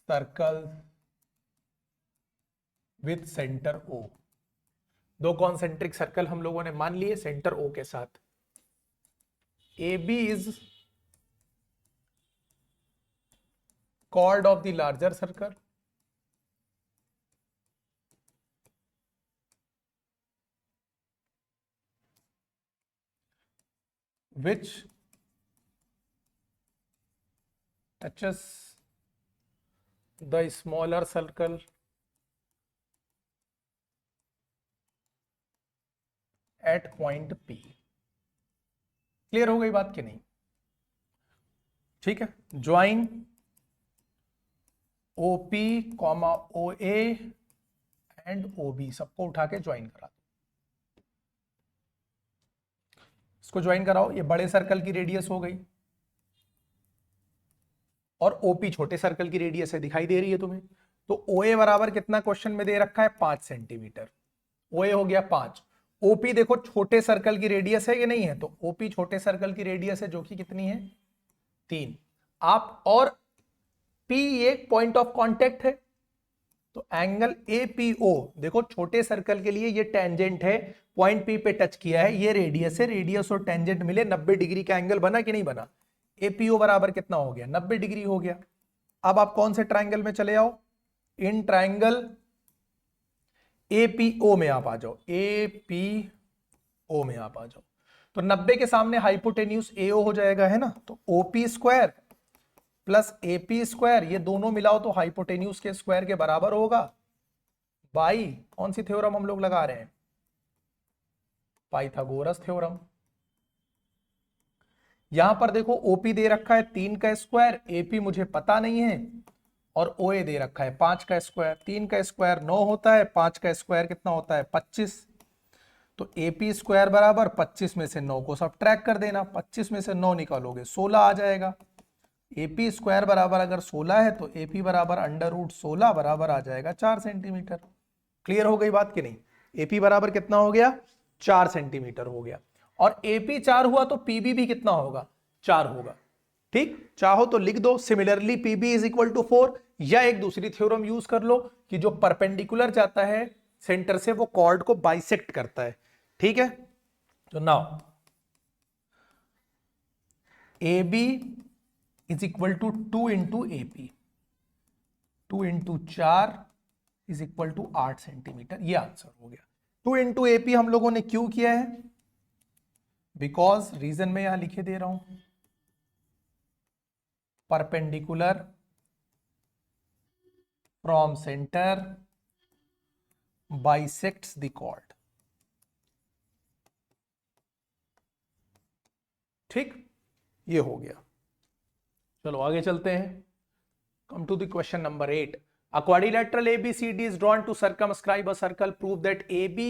circle with centre O, दो कॉन्सेंट्रिक सर्कल हम लोगों ने मान लिए सेंटर O के साथ। AB is chord of the larger circle which touches the smaller circle at point P। Clear हो गई बात कि नहीं, ठीक है। Join OP, OA and OB सबको उठा के ज्वाइन करा दो, इसको ज्वाइन कराओ, ये बड़े सर्कल की रेडियस हो गई और OP छोटे सर्कल की रेडियस है, दिखाई दे रही है तुम्हें। तो OA बराबर कितना क्वेश्चन में दे रखा है, 5 सेंटीमीटर, OA हो गया 5। OP देखो छोटे सर्कल की रेडियस है कि नहीं है, तो OP छोटे सर्कल की रेडियस है जो कि कितनी है, 3। आप और P एक पॉइंट ऑफ कांटेक्ट है, तो एंगल APO देखो छोटे सर्कल के लिए ये टेंजेंट है, पॉइंट P पे टच किया है, ये रेडियस है, रेडियस और टेंजेंट मिले 90 डिग्री का एंगल बना कि नहीं बना। APO बराबर कितना हो गया, 90 डिग्री हो गया। अब आप कौन से ट्राइंगल में चले आओ, इन ट्राइंगल APO में आप आ जाओ, APO में आप आ जाओ। तो 90 के सामने हाइपोटेन्यूज AO हो जाएगा, है ना, तो OP square plus AP square, ये दोनों मिलाओ तो हाइपोटेन्यूज के स्क्वायर के बराबर होगा बाई कौन सी थ्योरम हम लोग लगा रहे हैं, पाइथागोरस थ्योरम। यहां पर देखो OP दे रखा है 3 का स्क्वायर, AP मुझे पता नहीं है, और OA दे रखा है 5 का स्क्वायर। 3 का स्क्वायर 9 होता है, 5 का स्क्वायर कितना होता है 25। तो AP स्क्वायर बराबर 25 में से 9 को सब्ट्रैक्ट कर देना, 25 में से 9 निकालोगे 16 आ जाएगा। AP स्क्वायर बराबर अगर 16 है तो AP बराबर √16 बराबर आ जाएगा 4 सेंटीमीटर। क्लियर हो गई बात कि नहीं, AP बराबर कितना हो गया, 4 सेंटीमीटर हो गया। और AP 4 हुआ तो PB भी कितना होगा, 4 होगा, ठीक। चाहो तो लिख दो similarly PB is equal to 4, या एक दूसरी थ्योरम यूज कर लो कि जो परपेंडिकुलर जाता है सेंटर से वो कॉर्ड को बाइसेक्ट करता है, ठीक है। तो now AB is equal to 2 into AP, 2 into 4 is equal to 8 centimetre, ये आंसर हो गया। 2 इंटू AP हम लोगों ने क्यों किया है, बिकॉज रीजन में यहां लिखे दे रहा हूं, perpendicular from centre bisects the chord, ठीक, ये हो गया। चलो आगे चलते हैं, come to the question number 8। A quadrilateral ABCD is drawn to circumscribe a circle, prove that AB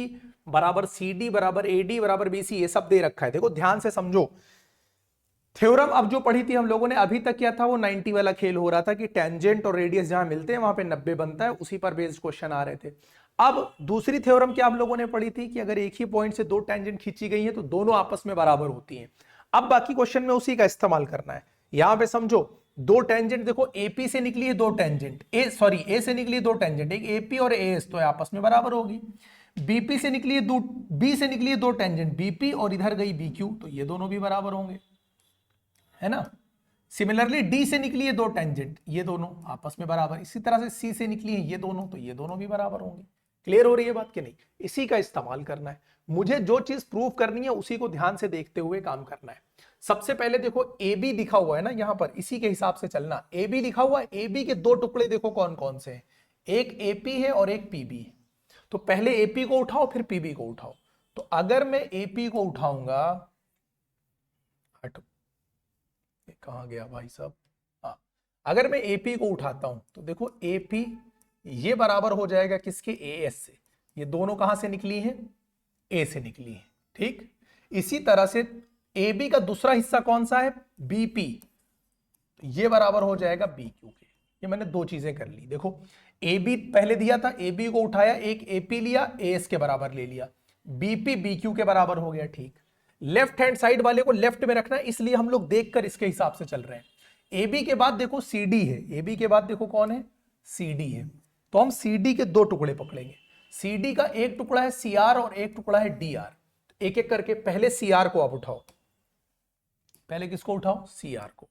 बराबर CD बराबर AD बराबर BC, ये सब दे रखा है। देखो ध्यान से समझो, थ्योरम अब जो पढ़ी थी हम लोगों ने अभी तक, क्या था वो 90 वाला खेल हो रहा था कि टेंजेंट और रेडियस जहां मिलते हैं वहां पे 90 बनता है, उसी पर बेस्ड क्वेश्चन आ रहे थे। अब दूसरी थ्योरम क्या हम लोगों ने पढ़ी थी कि अगर एक ही पॉइंट से दो टेंजेंट खींची गई है तो दोनों आपस में बराबर होती हैं। अब बाकी क्वेश्चन में उसी का इस्तेमाल करना है। यहां पे समझो, दो टेंजेंट देखो, AP से निकली है दो टेंजेंट, ए से निकली है दो टेंजेंट, एक AP और AS, तो आपस में बराबर होगी। BP से निकली है दो, B से निकली है दो टेंजेंट, BP और इधर गई BQ, तो ये दोनों भी बराबर होंगे, है ना। सिमिलरली डी से निकली है दो टेंजेंट, ये दोनों आपस में बराबर, इसी तरह से सी से निकली है ये दोनों, तो ये दोनों भी बराबर होंगे। क्लियर हो रही है बात कि नहीं? इसी का इस्तेमाल करना है मुझे, जो चीज प्रूव करनी है उसी को ध्यान से देखते हुए काम करना है। सबसे पहले देखो ए बी लिखा हुआ है ना यहां पर, इसी के हिसाब से चलना। ए बी लिखा हुआ है, ए बी के दो टुकड़े देखो कौन कौन से हैं, एक एपी है और एक पीबी है। तो पहले एपी को उठाओ फिर पीबी को उठाओ। तो अगर मैं एपी को उठाऊंगा, कहां गया भाई साहब, हाँ, अगर मैं एपी को उठाता हूं तो देखो एपी ये बराबर हो जाएगा किसके, एएस से। ये दोनों कहां से निकली हैं, ए से निकली है। ठीक, इसी तरह से ए बी का दूसरा हिस्सा कौन सा है, बीपी, तो ये बराबर हो जाएगा बी क्यू के। ये मैंने दो चीजें कर ली। देखो ए बी पहले दिया था, ए बी को उठाया, एक एपी लिया, एएस के बराबर ले लिया, बीपी बी क्यू के बराबर हो गया। ठीक, लेफ्ट हैंड साइड वाले को लेफ्ट में रखना है, इसलिए हम लोग देखकर इसके हिसाब से चल रहे हैं। ए बी के बाद देखो सी डी है, ए बी के बाद देखो कौन है, सी डी है। तो हम सी डी के दो टुकड़े पकड़ेंगे। सी डी का एक टुकड़ा है सी आर और एक टुकड़ा है डी आर। एक एक करके पहले सी आर को आप उठाओ, पहले किसको उठाओ, सी आर को,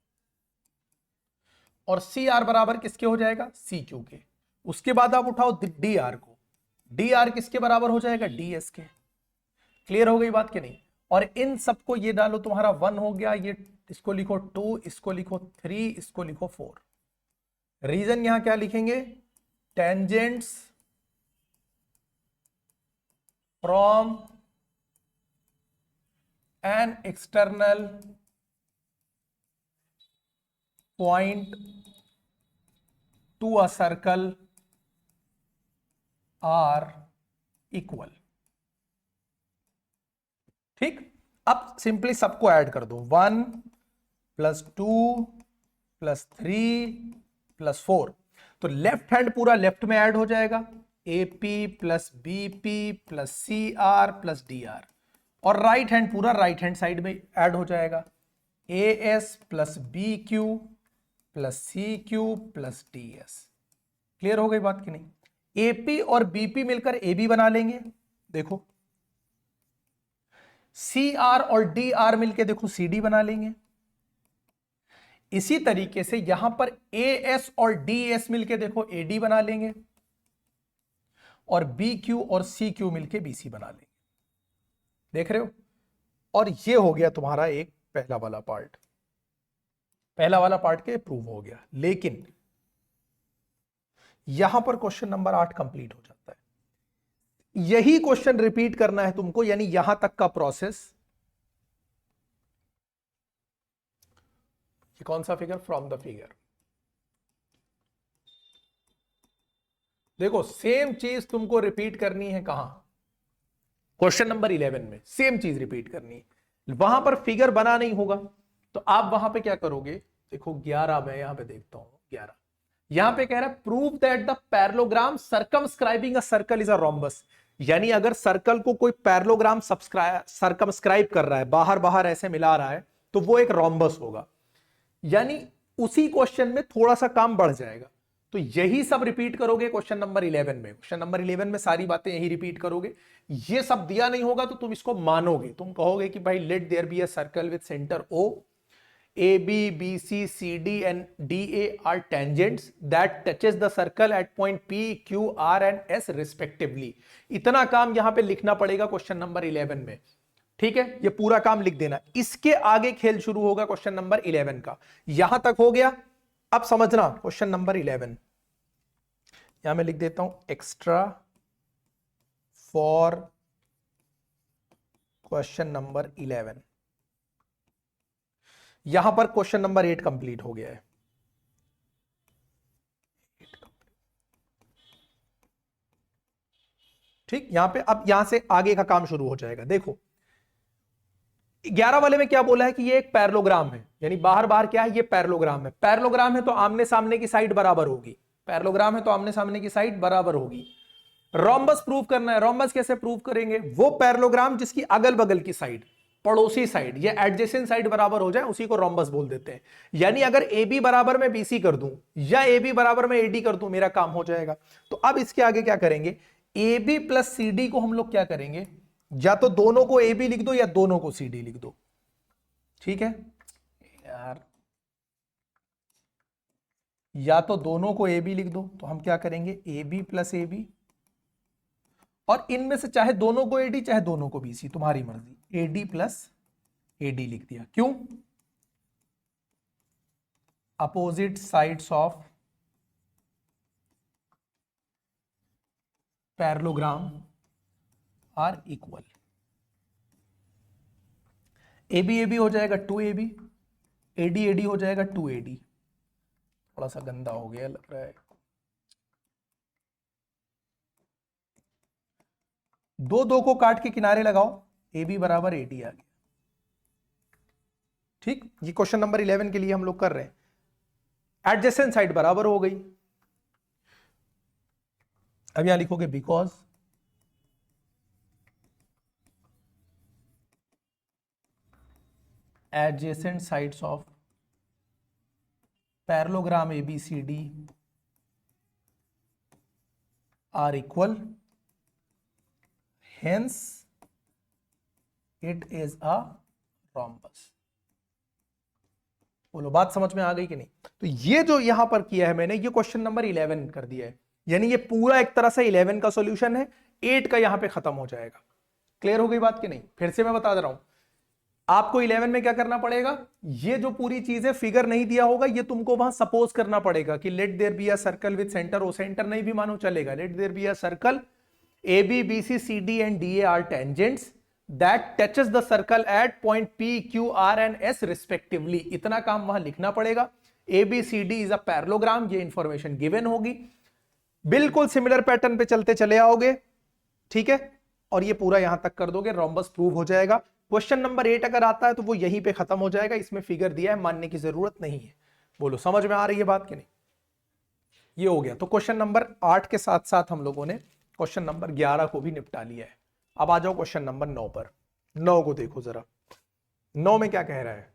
और सी आर बराबर किसके हो जाएगा, सी क्यू के। उसके बाद आप उठाओ डी आर को, डी आर किसके बराबर हो जाएगा, डी एस के। क्लियर हो गई बात कि नहीं? और इन सबको ये डालो, तुम्हारा 1 हो गया, ये इसको लिखो 2, इसको लिखो 3, इसको लिखो 4। रीजन यहां क्या लिखेंगे, tangents from an external point to a circle are equal. ठीक, अब सिंपली सबको ऐड कर दो, 1 + 2 + 3 + 4। तो लेफ्ट हैंड पूरा लेफ्ट में ऐड हो जाएगा, AP + BP + CR + DR, और राइट हैंड पूरा राइट हैंड साइड में ऐड हो जाएगा, AS + BQ + CQ + DS। Clear हो गई बात कि नहीं? AP और BP मिलकर AB बना लेंगे, देखो CR और DR मिलकर देखो CD बना लेंगे। इसी तरीके से यहां पर AS और DS मिलकर देखो AD बना लेंगे, और BQ और CQ मिलकर BC बना लेंगे। देख रहे हो? और ये हो गया तुम्हारा एक पहला वाला पार्ट, पहला वाला पार्ट के प्रूव हो गया। लेकिन यहां पर क्वेश्चन नंबर 8 कंप्लीट हो जाता है। यही क्वेश्चन रिपीट करना है तुमको, यानी यहां तक का प्रोसेस। ये कौन सा फिगर, फ्रॉम द फिगर। देखो सेम चीज तुमको रिपीट करनी है कहां, क्वेश्चन नंबर 11 में सेम चीज रिपीट करनी है। वहां पर फिगर बना नहीं होगा, तो आप वहां पे क्या करोगे, देखो 11 मैं यहां पे देखता हूं, 11 यहां पे कह रहा है prove that the parallelogram circumscribing a circle is a rhombus. यानी अगर सर्कल को कोई पैरेललोग्राम सर्कमस्क्राइब कर रहा है, बाहर बाहर ऐसे मिला रहा है, तो वो एक रोम्बस होगा। यानी उसी क्वेश्चन में थोड़ा सा काम बढ़ जाएगा। तो यही सब रिपीट करोगे क्वेश्चन नंबर 11 में। क्वेश्चन नंबर 11 में सारी बातें यही रिपीट करोगे। ये सब दिया नहीं होगा तो तुम इसको मानोगे, तुम कहोगे कि भाई let there be a circle with centre O, AB, BC, CD and DA are tangents that touches the circle at point P, Q, R and S respectively। इतना काम यहां पे लिखना पड़ेगा क्वेश्चन नंबर 11 में। ठीक है, ये पूरा काम लिख देना। इसके आगे खेल शुरू होगा क्वेश्चन नंबर 11 का। यहां तक हो गया, अब समझना क्वेश्चन नंबर 11। यहां मैं लिख देता हूं एक्स्ट्रा फॉर क्वेश्चन नंबर 11। यहां पर क्वेश्चन नंबर 8 कंप्लीट हो गया है। ठीक, यहां पे अब यहां से आगे का काम शुरू हो जाएगा। देखो 11 वाले में क्या बोला है कि ये एक पैरेललोग्राम है, यानी बाहर बाहर क्या है, ये पैरेललोग्राम है। पैरेललोग्राम है तो आमने सामने की साइड बराबर होगी, पैरेललोग्राम है तो आमने सामने की साइड बराबर होगी। रोम्बस प्रूव करना है। रोम्बस कैसे प्रूव करेंगे, वो पैरेललोग्राम जिसकी अगल बगल की साइड, पड़ोसी साइड या एडजेसेंट साइड बराबर हो जाए, उसी को रोम्बस बोल देते हैं। यानी अगर AB बराबर में BC कर दूं या AB बराबर में AD कर दूं, मेरा काम हो जाएगा। तो अब इसके आगे क्या करेंगे, AB + CD को हम लोग क्या करेंगे, या तो दोनों को AB लिख दो या दोनों को CD लिख दो। ठीक है यार, या तो दोनों को ए बी लिख दो, तो हम क्या करेंगे A B plus A B, और इनमें से चाहे दोनों को एडी चाहे दोनों को बीसी, तुम्हारी मर्जी, एडी प्लस एडी लिख दिया। क्यों? Opposite sides of parallelogram are equal. A B हो जाएगा 2ab, एडी एडी हो जाएगा 2ad। थोड़ा सा गंदा हो गया लग रहा है। दो दो को काट के किनारे लगाओ, ए बी बराबर एडी आ गया। ठीक, ये क्वेश्चन नंबर 11 के लिए हम लोग कर रहे हैं। एडजेसेंट साइड बराबर हो गई। अब यहां लिखोगे because adjacent sides of parallelogram ABCD are equal, hence it is a rhombus. बोलो बात समझ में आ गई कि नहीं? तो ये जो यहां पर किया है मैंने, ये क्वेश्चन नंबर 11 कर दिया है, यानी ये पूरा एक तरह से 11 का सॉल्यूशन है, 8 का यहां पे खत्म हो जाएगा। क्लियर हो गई बात कि नहीं? फिर से मैं बता दे रहा हूं, आपको 11 में क्या करना पड़ेगा, ये जो पूरी चीज है, फिगर नहीं दिया होगा, ये तुमको वहां सपोज करना पड़ेगा कि let there be a circle with centre, O centre नहीं भी मानो चलेगा, let there be a circle A B B C C D and D A are tangents that touches the circle at point P, Q, R and S respectively। इतना काम वहां लिखना पड़ेगा। ABCD is a parallelogram, ये information given होगी। बिल्कुल similar pattern पे चलते चले आओगे, ठीक है, और ये पूरा यहां तक कर दोगे, रोम्बस प्रूव हो जाएगा। क्वेश्चन नंबर 8 अगर आता है तो वो यहीं पे खत्म हो जाएगा, इसमें फिगर दिया है, मानने की जरूरत नहीं है। बोलो समझ में आ रही है बात कि नहीं? ये हो गया। तो क्वेश्चन नंबर 8 के साथ साथ हम लोगों ने क्वेश्चन नंबर 11 को भी निपटा लिया है। अब आ जाओ क्वेश्चन नंबर 9 पर। 9 को देखो जरा, 9 में क्या कह रहा है?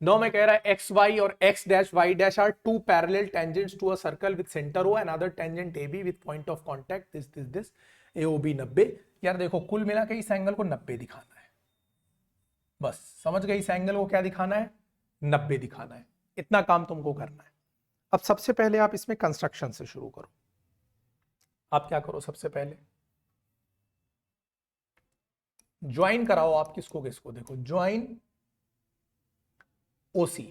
9 में कह रहा है एक्स वाई और X dash Y dash are two parallel tangents to a circle with centre O and other tangent A B with point of contact this A O B 90। यार देखो, कुल मिला के इस एंगल को 90 दिखाना है, बस समझ गए, इस एंगल को क्या दिखाना है? 90 दिखाना है। इतना काम तुमको करना है। अब सबसे पहले आप इसमें कंस्ट्रक्शन से शुरू करो। आप क्या करो, सबसे पहले ज्वाइन कराओ। आप किसको किसको? देखो, ज्वाइन ओसी,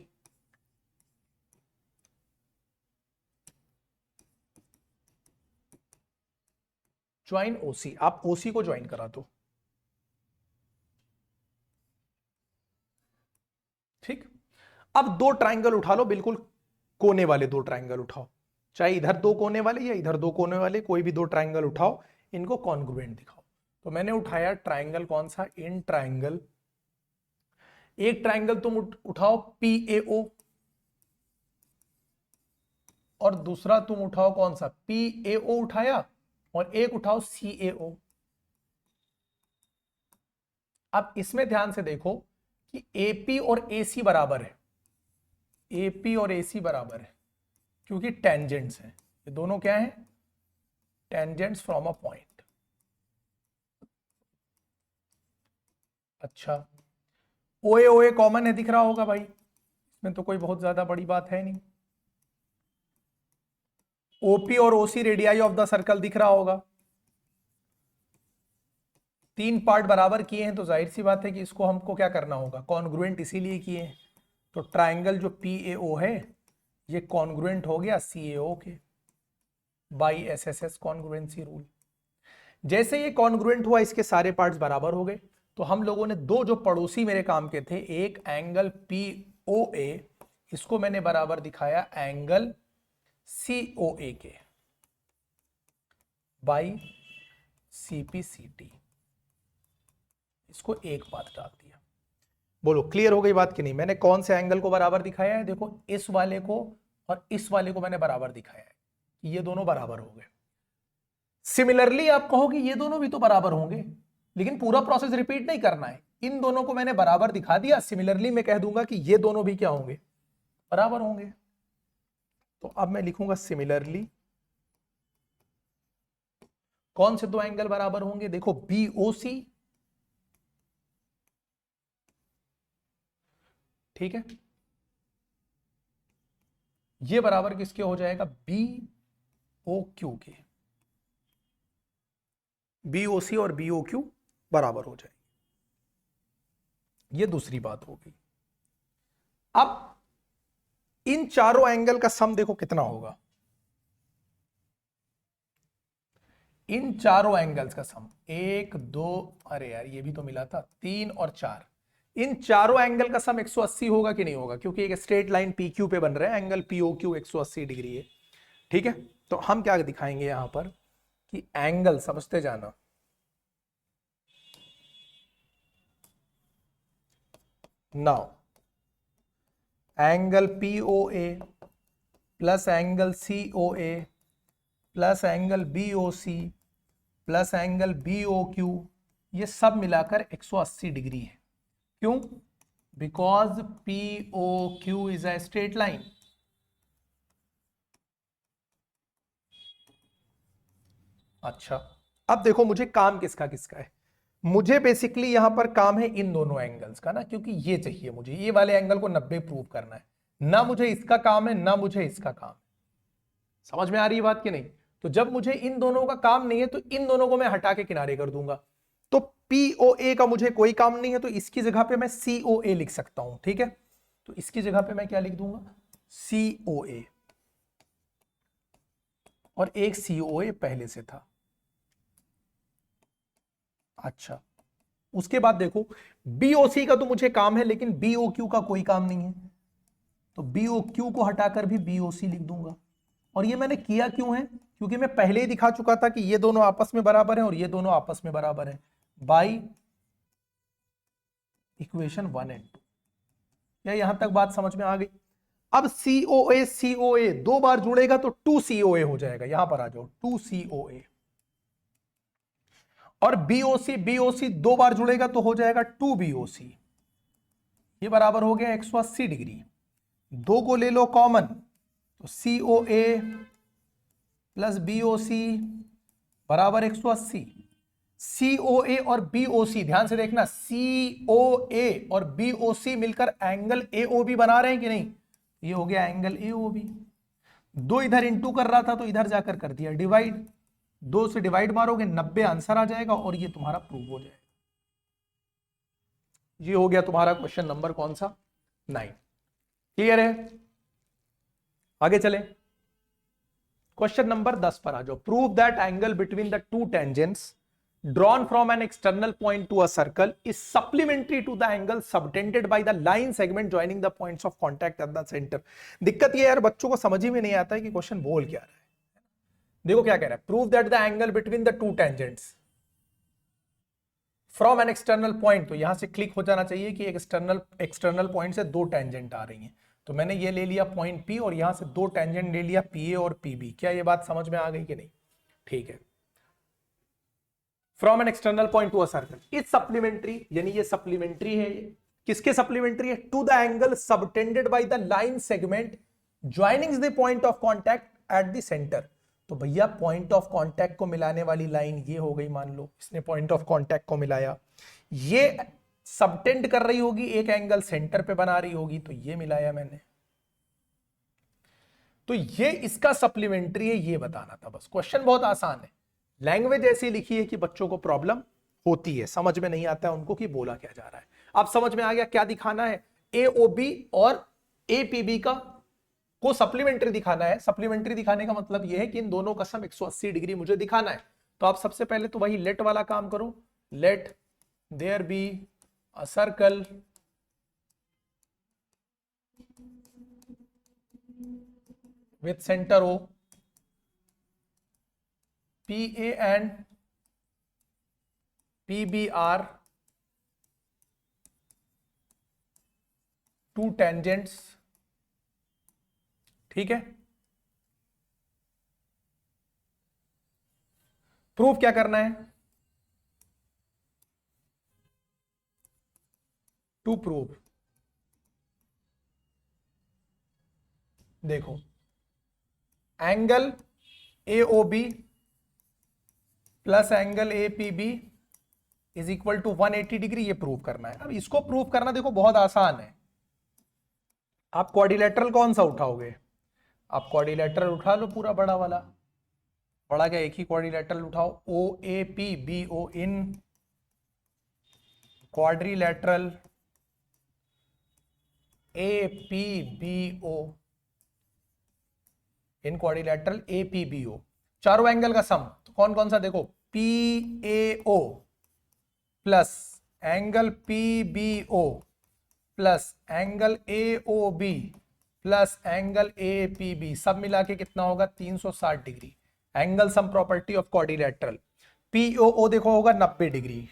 ज्वाइन ओसी, आप ओसी को ज्वाइन करा दो। ठीक, अब दो ट्राइंगल उठा लो, बिल्कुल कोने वाले दो ट्राइंगल उठाओ, चाहे इधर दो कोने वाले या इधर दो कोने वाले, कोई भी दो ट्राइंगल उठाओ, इनको कॉन्ग्रुएंट दिखाओ। तो मैंने उठाया ट्राइंगल कौन सा? In triangle. एक ट्राइंगल तुम उठाओ PAO, और दूसरा तुम उठाओ कौन सा? PAO उठाया, और एक उठाओ CAO। अब इसमें ध्यान से देखो कि AP और AC बराबर है, AP और AC बराबर है, क्योंकि टेंजेंट्स हैं। ये दोनों क्या हैं? Tangents from a point. अच्छा, OA OA कॉमन है, दिख रहा होगा भाई, इसमें तो कोई बहुत ज्यादा बड़ी बात है नहीं। OP और OC radii of the circle दिख रहा होगा। तीन पार्ट बराबर किए हैं, तो जाहिर सी बात है कि इसको हमको क्या करना होगा? कॉन्ग्रुएंट इसीलिए किए हैं। तो ट्राइंगल जो PAO है, ये कॉन्ग्रुएंट हो गया CAO के, बाई SSS कॉन्ग्रुएंसी रूल। जैसे ये कॉन्ग्रुएंट हुआ, इसके सारे पार्ट्स बराबर हो गए, तो हम लोगों ने दो जो पड़ोसी मेरे काम के थे, एक एंगल POA, इसको मैंने बराबर दिखाया एंगल COA के, बाई CPCT, इसको एक बात डाल दिया। बोलो क्लियर हो गई बात कि नहीं? मैंने कौन से एंगल को बराबर दिखाया है? देखो, इस वाले को और इस वाले को मैंने बराबर दिखाया है, ये दोनों बराबर हो गए। सिमिलरली आप कहोगे ये दोनों भी तो बराबर होंगे, लेकिन पूरा प्रोसेस रिपीट नहीं करना है। इन दोनों को मैंने बराबर दिखा दिया, सिमिलरली मैं कह दूंगा कि ये दोनों भी क्या होंगे? बराबर होंगे। तो अब मैं लिखूंगा सिमिलरली कौन से दो एंगल बराबर होंगे? देखो, BOC, ठीक है, ये बराबर किसके हो जाएगा, बी ओ क्यू के, बी ओ सी और बी ओ क्यू बराबर हो जाएगी। ये दूसरी बात हो गई। अब इन चारों एंगल का सम देखो कितना होगा, इन चारों एंगल्स का सम, 1 2, अरे यार ये भी तो मिला था, 3 और 4, इन चारों एंगल का सम 180 होगा कि नहीं होगा, क्योंकि एक स्ट्रेट लाइन पी क्यू पे बन रहा है, angle P O Q 180 degree है। ठीक है, तो हम क्या दिखाएंगे यहां पर कि एंगल, समझते जाना, now angle P O A plus angle C O A plus angle B O C plus angle B O Q, ये सब मिलाकर 180 डिग्री है। क्यों? Because P O Q is a straight line. अच्छा, अब देखो मुझे काम किसका किसका है, मुझे बेसिकली यहां पर काम है इन दोनों एंगल्स का ना, क्योंकि ये चाहिए मुझे, ये वाले एंगल को 90 प्रूव करना है, ना मुझे इसका काम है ना मुझे इसका काम। समझ में आ रही है बात कि नहीं? तो जब मुझे इन दोनों का काम नहीं है तो इन दोनों को मैं हटा के किनारे कर दूंगा। तो POA का मुझे कोई काम नहीं है, तो इसकी जगह पे मैं COA लिख सकता हूं। ठीक है, तो इसकी जगह पे मैं क्या लिख दूंगा, COA, और एक COA पहले से था। अच्छा, उसके बाद देखो BOC का तो मुझे काम है, लेकिन BOQ का कोई काम नहीं है, तो BOQ को हटाकर भी BOC लिख दूंगा। और ये मैंने किया क्यों है, क्योंकि मैं पहले ही दिखा चुका था कि ये दोनों आपस में बराबर हैं और ये दोनों आपस में बराबर हैं बाई इक्वेशन 1 एंड 2। क्या यहां तक बात समझ में आ गई? अब COA दो बार जुड़ेगा तो 2COA हो जाएगा, यहां पर आ जाओ, 2COA। और BOC दो बार जुड़ेगा तो हो जाएगा 2BOC। ये बराबर हो गया 180 डिग्री। दो को ले लो कॉमन, तो COA प्लस BOC बराबर 180। COA और BOC, ध्यान से देखना, COA और BOC मिलकर एंगल AOB बना रहे हैं कि नहीं? ये हो गया एंगल AOB। दो इधर इंटू कर रहा था तो इधर जाकर कर दिया डिवाइड, 2 से डिवाइड मारोगे 90 आंसर आ जाएगा और ये तुम्हारा प्रूव हो जाएगा। ये हो गया तुम्हारा क्वेश्चन नंबर कौन सा, 9। क्लियर है? आगे चले, क्वेश्चन नंबर 10 पर आ जाओ। Prove that angle between the two tangents drawn from an external point to a circle is supplementary to the angle subtended by the line segment joining the points of contact at the center। दिक्कत ये यार बच्चों को समझ ही में नहीं आता है कि क्वेश्चन बोल क्या रहा है। देखो क्या कह रहा है, prove that the angle between the two tangents from an external point, तो यहां से क्लिक हो जाना चाहिए कि एक एक्सटर्नल पॉइंट से दो टेंजेंट आ रही हैं। तो मैंने ये ले लिया पॉइंट P और यहां से दो टेंजेंट ले लिया PA और PB। क्या ये बात समझ में आ गई कि नहीं? ठीक है, from an external point to a circle is supplementary, यानी ये सप्लीमेंट्री है। किसके सप्लीमेंट्री है? To the angle subtended by the line segment joining the point of contact at the centre. तो भैया पॉइंट ऑफ कॉन्टैक्ट को मिलाने वाली लाइन ये हो गई, मान लो इसने पॉइंट ऑफ कॉन्टैक्ट को मिलाया, ये सबटेंड कर रही होगी, एक एंगल सेंटर पे बना रही होगी, तो ये मिलाया मैंने, तो ये इसका सप्लीमेंट्री है, ये बताना था बस। क्वेश्चन बहुत आसान है, लैंग्वेज ऐसी लिखी है कि बच्चों को प्रॉब्लम होती है, समझ में नहीं आता है उनको कि बोला क्या जा रहा है। अब समझ में आ गया क्या दिखाना है, AOB और APB का को सप्लीमेंट्री दिखाना है। सप्लीमेंट्री दिखाने का मतलब यह है कि इन दोनों का सम 180 डिग्री मुझे दिखाना है। तो आप सबसे पहले तो वही लेट वाला काम करो, let there be a circle with centre O, PA and PB are two tangents। ठीक है, प्रूफ क्या करना है, टू प्रूव, देखो angle AOB plus angle APB is equal to 180 degree, ये प्रूव करना है। अब इसको प्रूव करना देखो बहुत आसान है। आप क्वाड्रिलेटरल कौन सा उठाओगे, आप क्वाड्रिलेटरल उठा लो पूरा बड़ा वाला, बड़ा क्या, एक ही क्वाड्रिलेटरल उठाओ, O A P B O in quadrilateral A P B O in quadrilateral A P B O, चारों एंगल का सम। तो कौन कौन सा देखो, P A O plus angle P B O plus angle A O B plus angle A P B, सब मिला के कितना होगा 360 degree. Angle sum property of quadrilateral, P O O देखो होगा 90 डिग्री,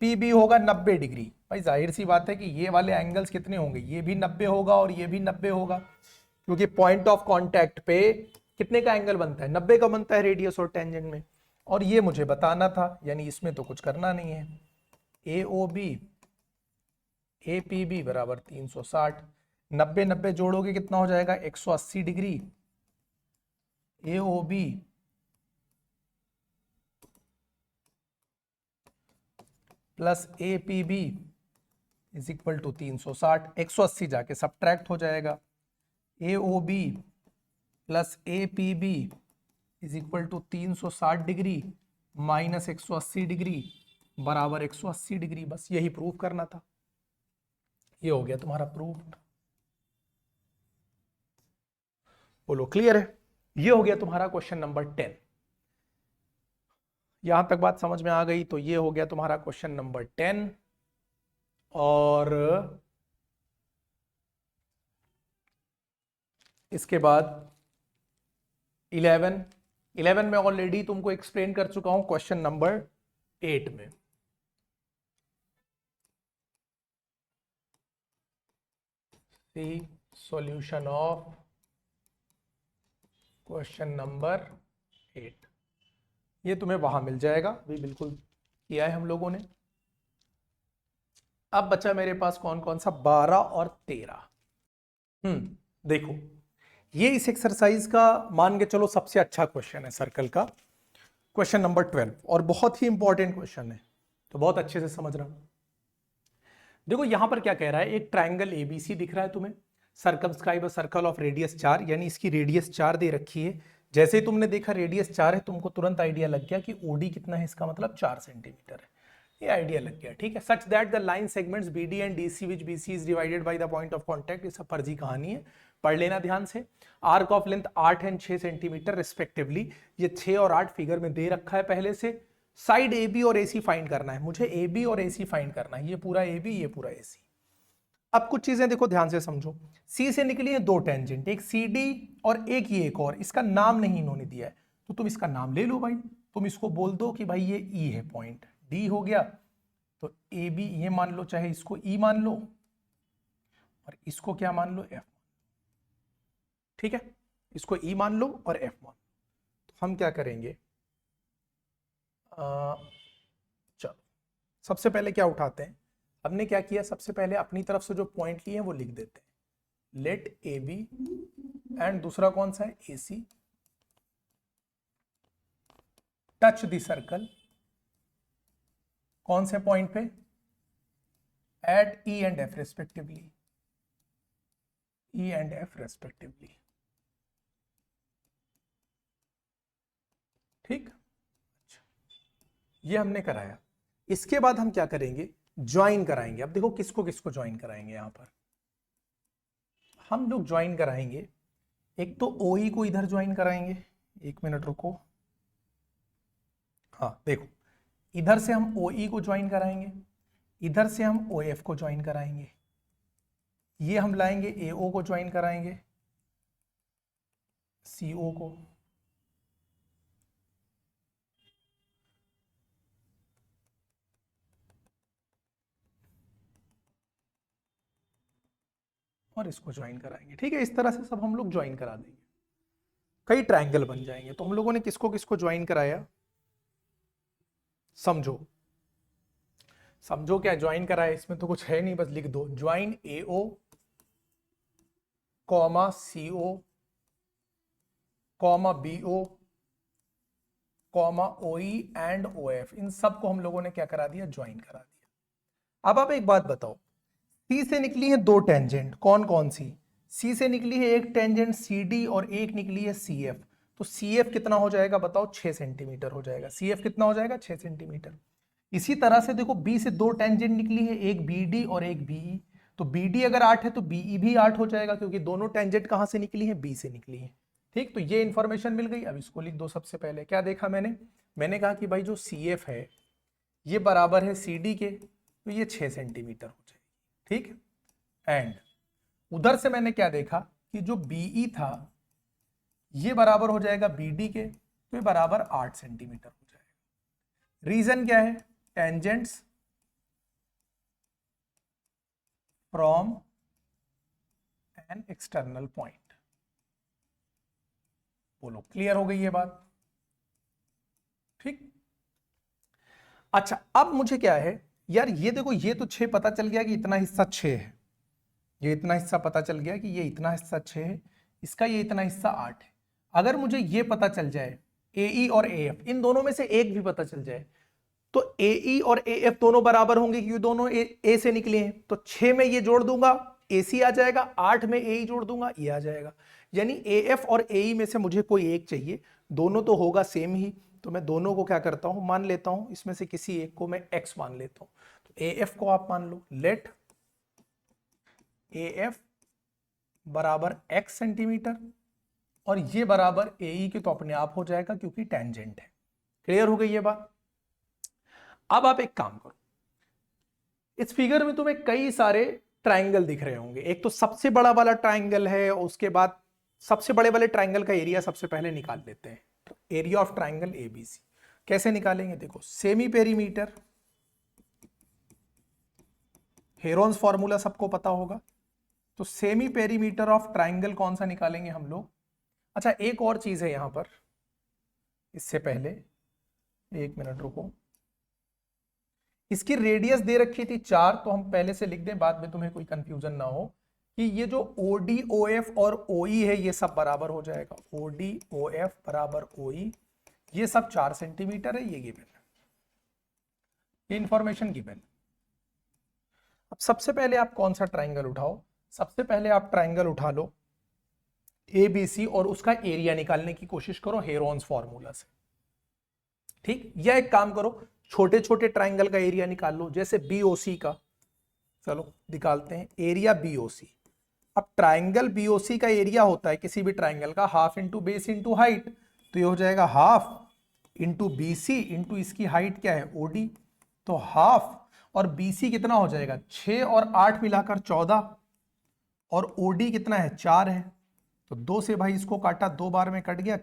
पी बी होगा 90 डिग्री। भाई जाहिर सी बात है कि ये वाले एंगल्स कितने होंगे, ये भी 90 होगा और ये भी 90 होगा, क्योंकि पॉइंट ऑफ कांटेक्ट पे कितने का एंगल बनता है, 90 का बनता है रेडियस और टेंजेंट में। और ये मुझे बताना था, यानी इसमें तो कुछ करना नहीं है। A O B A P B बराबर 360, 90 90 जोड़ोगे कितना हो जाएगा 180 degree. A O B plus A P B is equal to 360, 180 जाके सब्ट्रैक्ट हो जाएगा। A O B plus A P B is equal to 360 degree minus 180 degree बराबर 180 degree. बस यही प्रूफ करना था, ये हो गया तुम्हारा प्रूफ। बोलो क्लियर है, ये हो गया तुम्हारा क्वेश्चन नंबर 10। यहां तक बात समझ में आ गई, तो ये हो गया तुम्हारा क्वेश्चन नंबर 10। और इसके बाद 11 में ऑलरेडी तुमको एक्सप्लेन कर चुका हूं क्वेश्चन नंबर 8 में। सी सॉल्यूशन ऑफ क्वेश्चन नंबर 8, ये तुम्हें वहां मिल जाएगा, भी बिल्कुल किया है हम लोगों ने। अब बचा मेरे पास कौन कौन सा, 12 और 13। देखो ये इस एक्सरसाइज का मान के चलो सबसे अच्छा क्वेश्चन है सर्कल का, क्वेश्चन नंबर 12, और बहुत ही इंपॉर्टेंट क्वेश्चन है, तो बहुत अच्छे से समझना। देखो यहां पर क्या कह रहा है, एक ट्राइंगल एबीसी दिख रहा है तुम्हें, circumscribe a circle of radius 4, यानी इसकी रेडियस 4 दे रखी है। जैसे ही तुमने देखा रेडियस 4 है, तुमको तुरंत आइडिया लग गया कि ओडी कितना है, इसका मतलब 4 सेंटीमीटर है, ये आइडिया लग गया, ठीक है। Such that the line segments BD and DC which BC is divided by the point of contact, ये सब फर्जी कहानी है, पढ़ लेना ध्यान से। Arc of length 8 and 6 centimetre respectively, ये 6 और 8 फिगर में दे रखा है पहले से। साइड ए बी और एसी फाइंड करना है मुझे, ए बी और एसी फाइंड करना है, ये पूरा ए बी ये पूरा एसी। अब कुछ चीजें देखो ध्यान से समझो, सी से निकली है 2 टेंजेंट, एक सी डी और एक ये एक और, इसका नाम नहीं इन्होंने दिया है, तो तुम इसका नाम ले लो भाई, तुम इसको बोल दो कि भाई ये ई है, पॉइंट डी हो गया, तो ए बी ये मान लो, चाहे इसको ई मान लो और इसको क्या मान लो, एफ, ठीक है, इसको ई मान लो और एफ मान लो। तो हम क्या करेंगे, चलो सबसे पहले क्या उठाते हैं, हमने क्या किया, सबसे पहले अपनी तरफ से जो पॉइंट लिए हैं वो लिख देते हैं, लेट ए बी एंड दूसरा कौन सा है, A C touch the circle, कौन से पॉइंट पे, at E and F respectively, E and F respectively, ठीक। अच्छा ये हमने कराया, इसके बाद हम क्या करेंगे, ज्वाइन कराएंगे। अब देखो किसको किसको ज्वाइन कराएंगे, यहां पर हम लोग ज्वाइन कराएंगे, एक तो ओ ई को इधर ज्वाइन कराएंगे, एक मिनट रुको, हाँ देखो इधर से हम ओ ई को ज्वाइन कराएंगे, इधर से हम ओ एफ को ज्वाइन कराएंगे, ये हम लाएंगे ए ओ को ज्वाइन कराएंगे, सी ओ को, और इसको ज्वाइन कराएंगे, ठीक है। इस तरह से सब हम लोग ज्वाइन करा देंगे, कई ट्रायंगल बन जाएंगे। तो हम लोगों ने किसको किसको ज्वाइन कराया, समझो समझो क्या ज्वाइन कराया, इसमें तो कुछ है नहीं, बस लिख दो, join A O comma C O comma B O comma O E and O F, इन सबको हम लोगों ने क्या करा दिया, ज्वाइन करा दिया। अब आप एक बात बताओ, सी से निकली है 2 टेंजेंट, कौन कौन सी, सी से निकली है एक टेंजेंट सी डी और एक निकली है सी एफ। तो सी एफ कितना हो जाएगा बताओ, 6 सेंटीमीटर हो जाएगा। सी एफ कितना हो जाएगा, 6 सेंटीमीटर। इसी तरह से देखो बी से दो टेंजेंट निकली है, एक बी डी और एक बीई। तो बी डी अगर 8 है तो बीई भी 8 हो जाएगा, क्योंकि दोनों टेंजेंट कहां से निकली है, बी से निकली है। ठीक, तो ये इंफॉर्मेशन मिल गई। अब इसको लिख दो। सबसे पहले क्या देखा मैंने कहा कि भाई जो सी एफ है ये बराबर है सी डी के, तो ये 6 सेंटीमीटर हो जाएगी। ठीक, एंड उधर से मैंने क्या देखा कि जो बीई था ये बराबर हो जाएगा बीडी के, तो ये बराबर 8 सेंटीमीटर हो जाएगा। रीजन क्या है, tangents from an external point. बोलो क्लियर हो गई ये बात? ठीक, अच्छा अब मुझे क्या है यार, ये देखो ये तो 6 पता चल गया कि इतना हिस्सा 6 है, ये इतना हिस्सा पता चल गया कि ये इतना हिस्सा 6 है, इसका ये इतना हिस्सा 8 है। अगर मुझे ये पता चल जाए AE और AF, इन दोनों में से एक भी पता चल जाए, तो AE और AF दोनों बराबर होंगे क्योंकि दोनों A से निकले हैं। तो 6 में ये जोड़ दूंगा AC आ जाएगा, 8 में AE जोड़ दूंगा ये आ जाएगा। यानी AF और AE में से मुझे कोई एक चाहिए, दोनों तो होगा सेम ही। तो मैं दोनों को क्या करता हूं, मान लेता हूं, इसमें से किसी एक को मैं X मान लेता हूं। तो AF को आप मान लो, लेट AF बराबर X सेंटीमीटर और ये बराबर AE के, तो अपने आप हो जाएगा क्योंकि टेंजेंट है। क्लियर हो गई ये बात? अब आप एक काम करो, इस फिगर में तुम्हें कई सारे ट्रायंगल दिख रहे होंगे। एक तो सबसे बड़ा वाला ट्रायंगल है, उसके बाद सबसे बड़े वाले ट्रायंगल का एरिया सबसे पहले निकाल लेते हैं। तो एरिया ऑफ ट्रायंगल ABC कैसे निकालेंगे, देखो सेमी पेरीमीटर, हेरोन्स फॉर्मूला सबको पता होगा। तो सेमी पेरीमीटर ऑफ ट्रायंगल कौन सा निकालेंगे हम लोग। अच्छा एक और चीज है यहां पर, इससे पहले 1 मिनट रुको, इसकी रेडियस दे रखी थी 4, तो हम पहले से लिख दें, बाद में तुम्हें कोई कंफ्यूजन ना हो कि ये जो OD OF और OE है ये सब बराबर हो जाएगा। OD OF बराबर OE, ये सब 4 सेंटीमीटर है, ये गिवन है, ये इंफॉर्मेशन गिवन। अब सबसे पहले आप कौन सा ट्राइंगल उठाओ, सबसे पहले आप ट्राइंगल उठा लो ABC और उसका एरिया निकालने की कोशिश करो हेरोन्स फॉर्मूला से। ठीक, या एक काम करो, छोटे छोटे ट्राइंगल का एरिया निकाल लो, जैसे BOC का, चलो निकालते हैं एरिया BOC। अब ट्राइंगल BOC का एरिया होता है किसी भी ट्राइंगल का half into base into height, तो ये हो जाएगा हाफ इंटू BC इंटू इसकी हाइट क्या है OD, तो हाफ और BC कितना हो जाएगा 6 और 8 मिलाकर 14 और OD कितना है 4 है। तो 2 से भाई इसको काटा, 2 बार में कट गया,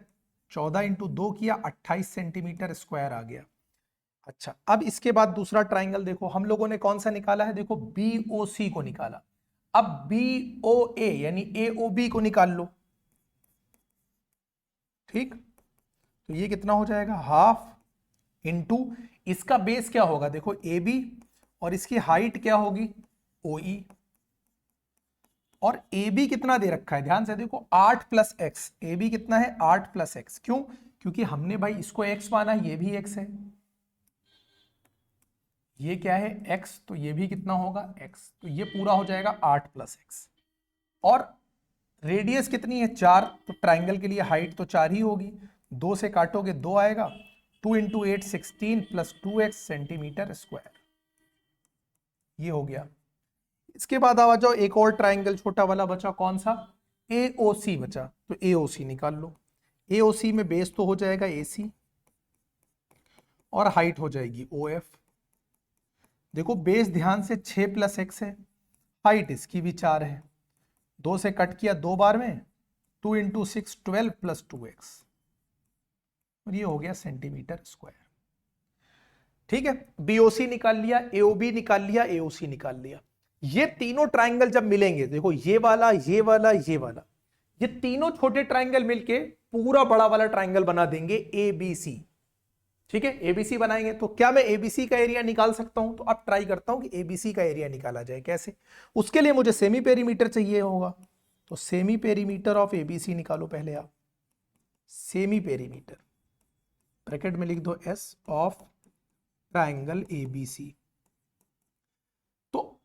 14 इंटू 2 किया 28 सेंटीमीटर स्क्वायर आ गया। अच्छा अब इसके बाद दूसरा ट्राइंगल देखो, हम लोगों ने कौन सा निकाला है, देखो BOC को निकाला। अब BOA यानी AOB को निकाल लो। ठीक, तो ये कितना हो जाएगा हाफ इंटू इसका बेस क्या होगा, देखो AB और इसकी हाइट क्या होगी OE, और AB कितना दे रखा है ध्यान से देखो 8 प्लस एक्स। AB कितना है 8 प्लस एक्स, क्यों, क्योंकि हमने भाई इसको x माना, ये भी x है, ये क्या है x, तो ये भी कितना होगा x, तो ये पूरा हो जाएगा 8 प्लस एक्स। और रेडियस कितनी है 4, तो ट्राइंगल के लिए हाइट तो 4 ही होगी, 2 से काटोगे 2 आएगा, 2 into 8 16 plus 2x centimetre square, ये हो गया। इसके बाद आ जाओ, एक और ट्राइंगल छोटा वाला बचा, कौन सा AOC बचा, तो AOC निकाल लो। AOC में बेस तो हो जाएगा AC और हाइट हो जाएगी OF। देखो बेस ध्यान से 6 प्लस एक्स है, हाइट इसकी भी 4 है, 2 से कट किया 2 बार में, 2 इंटू 6 12 प्लस 2x, और ये हो गया सेंटीमीटर स्क्वायर। ठीक है, BOC निकाल लिया, AOB निकाल लिया, AOC निकाल लिया। ये तीनों ट्राइंगल जब मिलेंगे, देखो ये वाला ये वाला ये वाला, ये तीनों छोटे ट्राइंगल मिलके पूरा बड़ा वाला ट्राइंगल बना देंगे ABC। ठीक है, ABC बनाएंगे, तो क्या मैं ABC का एरिया निकाल सकता हूं, तो अब ट्राई करता हूं कि ABC का एरिया निकाला जाए कैसे। उसके लिए मुझे सेमी पेरीमीटर चाहिए होगा, तो सेमी पेरीमीटर ऑफ ABC निकालो पहले आप। सेमी पेरीमीटर ब्रैकेट में लिख दो S ऑफ ट्राइंगल ABC। तो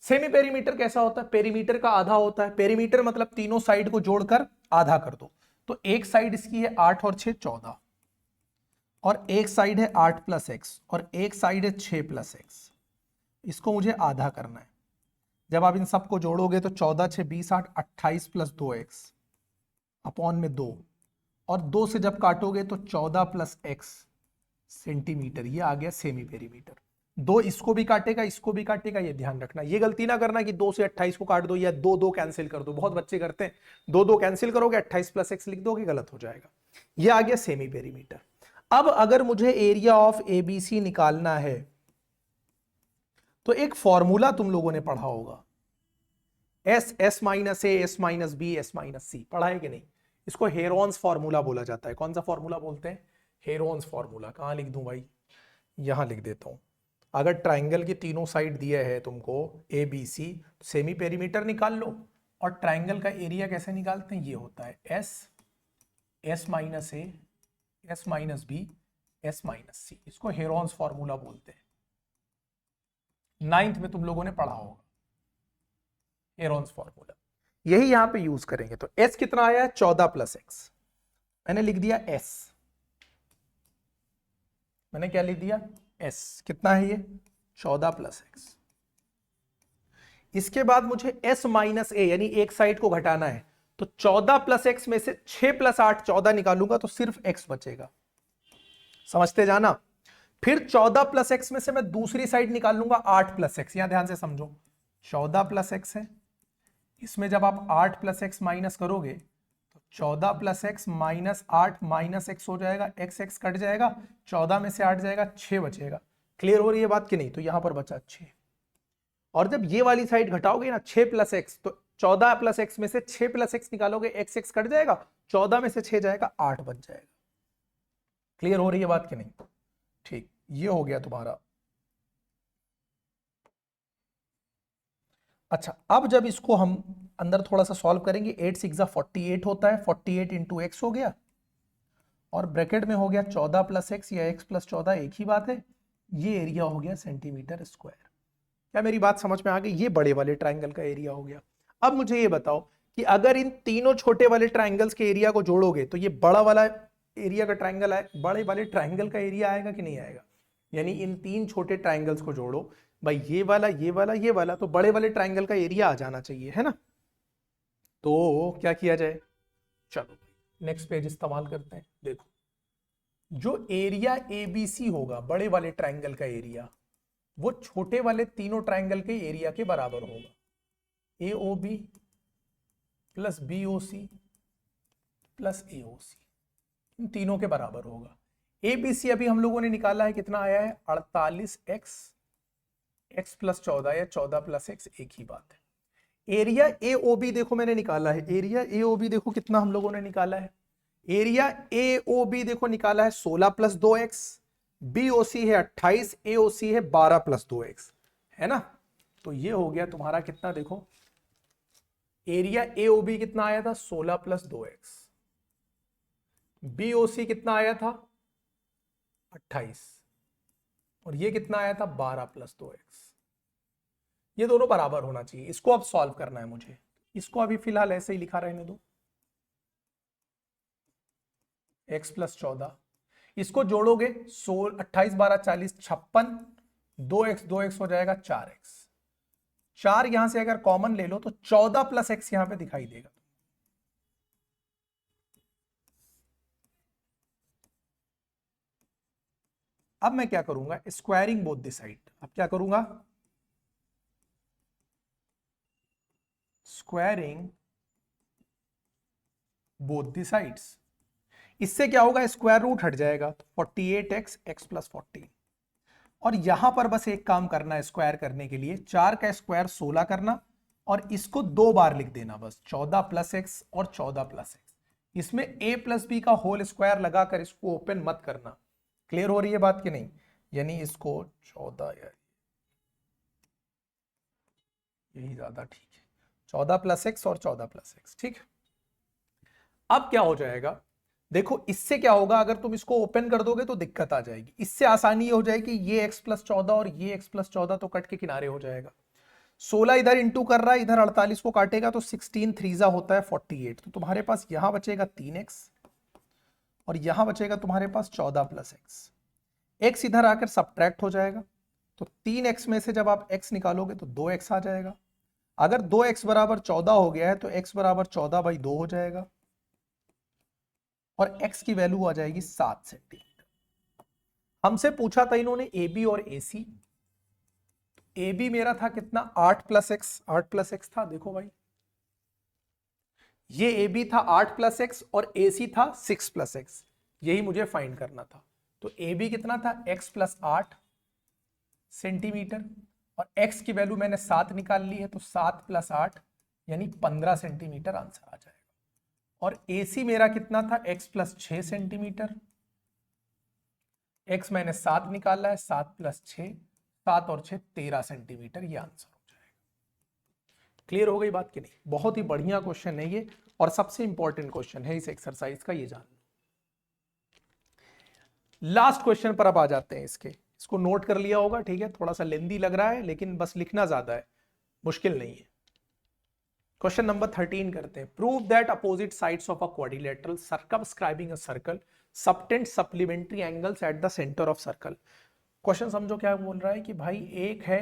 सेमी पेरीमीटर कैसा होता है? पेरीमीटर का आधा होता है। पेरीमीटर मतलब तीनों साइड को जोड़कर आधा कर दो। तो एक साइड इसकी है 8 और 6 14, और एक साइड है 8 प्लस एक्स, और एक साइड है 6 प्लस एक्स। इसको मुझे आधा करना है। जब आप इन सबको जोड़ोगे तो 14 6 20 8 28 प्लस 2x अपॉन में 2, और 2 से जब काटोगे तो 14 प्लस एक्स सेंटीमीटर। ये आ गया सेमी पेरीमीटर। 2 इसको भी काटेगा, इसको भी काटेगा, ये ध्यान रखना। ये गलती ना करना कि 2 से 28 को काट दो या 2 2 कैंसिल कर दो। बहुत बच्चे करते हैं, 2 2 कैंसिल करोगे 28 प्लस एक्स लिख दोगे, गलत हो जाएगा। ये आ गया सेमी पेरीमीटर। अब अगर मुझे एरिया ऑफ एबीसी निकालना है तो एक फॉर्मूला तुम लोगों ने पढ़ा होगा, S minus A S minus B S minus C. पढ़ा है कि नहीं? इसको हेरोन्स फॉर्मूला बोला जाता है। कौन सा फॉर्मूला बोलते हैं? Heron's formula. कहां लिख दूं भाई? यहां लिख देता हूं। अगर ट्राइंगल की तीनों साइड दिया है तुमको A B C, semi perimeter निकाल लो। और ट्राइंगल का एरिया कैसे निकालते हैं? ये होता है S minus A S minus B S minus C. इसको हेरोन्स फॉर्मूला बोलते हैं। 9th में तुम लोगों ने पढ़ा होगा हेरोन्स फॉर्मूला। यही यहां पे यूज करेंगे। तो एस कितना आया है? 14 प्लस एक्स। मैंने लिख दिया एस। मैंने क्या लिख दिया? एस। कितना है ये? 14 प्लस एक्स। इसके बाद मुझे एस माइनस ए यानी एक साइड को घटाना है। तो 14 प्लस एक्स में से 6 प्लस 8 14 निकालूंगा तो सिर्फ एक्स बचेगा। समझते जाना। फिर 14 प्लस एक्स में से मैं दूसरी साइड निकाल लूंगा 8 प्लस एक्स। यहां ध्यान से समझो, 14 प्लस एक्स है, इसमें जब आप 8 प्लस एक्स माइनस करोगे तो 14 plus x minus 8 minus x हो जाएगा, एक्स एक्स कट जाएगा, 14 में से 8 जाएगा, 6 बचेगा। क्लियर हो रही है बात कि नहीं? तो यहां पर बचा 6। और जब ये वाली साइड घटाओगे ना 6 प्लस एक्स, तो 14 प्लस एक्स में से 6 प्लस एक्स निकालोगे, एक्स एक्स कट जाएगा, 14 में से 6 जाएगा, 8 बच जाएगा। क्लियर हो रही है बात कि नहीं? ठीक, ये हो गया तुम्हारा। अच्छा, अब जब इसको हम अंदर थोड़ा सा सॉल्व करेंगे, 8 6 48 होता है, 48 इंटू एक्स हो गया, और ब्रैकेट में हो गया 14 प्लस एक्स या एक्स प्लस 14, एक ही बात है। ये एरिया हो गया सेंटीमीटर स्क्वायर। क्या मेरी बात समझ में आ गई? ये बड़े वाले ट्राइंगल का एरिया हो गया। अब मुझे ये बताओ कि अगर इन तीनों छोटे वाले ट्राइंगल्स के एरिया को जोड़ोगे तो ये बड़ा वाला एरिया का ट्राइंगल है, बड़े वाले ट्राइंगल का एरिया आएगा कि नहीं आएगा? यानी इन 3 छोटे ट्राइंगल्स को जोड़ो भाई, ये वाला ये वाला ये वाला, तो बड़े वाले ट्राइंगल का एरिया आ जाना चाहिए, है ना? तो क्या किया जाए? चलो नेक्स्ट पेज इस्तेमाल करते हैं। देखो, जो एरिया एबीसी होगा बड़े वाले ट्राइंगल का एरिया, वो छोटे वाले तीनों ट्राइंगल के एरिया के बराबर होगा। AOB plus BOC plus AOC, इन तीनों के बराबर होगा। एबीसी अभी हम लोगों ने निकाला है, कितना आया है? 48x, x प्लस 14 या 14 प्लस एक्स, एक ही बात है। एरिया एओबी देखो मैंने निकाला है, एरिया एओबी देखो कितना हम लोगों ने निकाला है। एरिया एओबी देखो निकाला है 16 प्लस 2x, बीओसी है 28, एओसी है 12 प्लस 2x, है ना? तो ये हो गया तुम्हारा कितना? देखो एरिया एओबी कितना आया था? 16 प्लस 2x। बीओसी कितना आया था? 28, और ये कितना आया था? 12 प्लस 2x। ये दोनों बराबर होना चाहिए। इसको अब सॉल्व करना है मुझे। इसको अभी फिलहाल ऐसे ही लिखा रहने दो, x प्लस 14। इसको जोड़ोगे 16 28 12 40 56, 2x हो जाएगा 4x। 4 यहां से अगर कॉमन ले लो तो 14 प्लस एक्स यहां पे दिखाई देगा। अब मैं क्या करूंगा? Squaring both the side. अब क्या करूंगा? Squaring both the sides. इससे क्या होगा? स्क्वायर रूट हट जाएगा, तो 48x x प्लस 14। और यहां पर बस एक काम करना है स्क्वायर करने के लिए, 4 का स्क्वायर 16 करना, और इसको 2 बार लिख देना बस, 14 प्लस एक्स और 14 प्लस एक्स। इसमें a प्लस बी का होल स्क्वायर लगाकर इसको ओपन मत करना। क्लियर हो रही है बात कि नहीं? यानी इसको 14, यार यही ज्यादा ठीक है, 14 प्लस एक्स और 14 प्लस एक्स, ठीक। अब क्या हो जाएगा? देखो इससे क्या होगा, अगर तुम इसको ओपन कर दोगे तो दिक्कत आ जाएगी। इससे आसानी हो जाएगी, ये x प्लस 14 और ये x प्लस 14 तो कट के किनारे हो जाएगा। 16 इधर इंटू कर रहा है, इधर 48 को काटेगा तो 16 3 होता है 48। तो तुम्हारे पास यहां बचेगा 3x और यहां बचेगा तुम्हारे पास 14 प्लस एक्स। एक्स इधर आकर सब्ट्रैक्ट हो जाएगा, तो 3x में से जब आप x निकालोगे तो 2x आ जाएगा। अगर 2x बराबर 14 हो गया है तो x बराबर 14/2 हो जाएगा और x की वैल्यू आ जाएगी 7 सेंटीमीटर। हमसे पूछा था इन्होंने ए बी और ए सी। ए बी मेरा था कितना 8 प्लस एक्स, 8 प्लस एक्स था, देखो भाई ये ए बी था 8 प्लस एक्स और ए सी था 6 प्लस एक्स, यही मुझे फाइंड करना था। तो ए बी कितना था x प्लस 8 सेंटीमीटर और x की वैल्यू मैंने 7 निकाल ली है, तो 7 प्लस 8 यानी 15 सेंटीमीटर आंसर आ जाएगा। और ए सी मेरा कितना था x प्लस 6 सेंटीमीटर, x मैंने 7 निकाला है, 7 प्लस 6, 7 और 6 13 सेंटीमीटर, ये आंसर हो जाएगा। क्लियर हो गई बात कि नहीं? बहुत ही बढ़िया क्वेश्चन है ये और सबसे इंपॉर्टेंट क्वेश्चन है इस एक्सरसाइज का, ये जान लो। लास्ट क्वेश्चन पर अब आ जाते हैं इसको नोट कर लिया होगा, ठीक है? थोड़ा सा लेंदी लग रहा है लेकिन बस लिखना ज्यादा है, मुश्किल नहीं है। क्वेश्चन नंबर 13 करते हैं। Prove that opposite sides of a quadrilateral circumscribing a circle subtend supplementary angles eight the centre of circle. Question समझो क्या बोल रहा है कि भाई एक है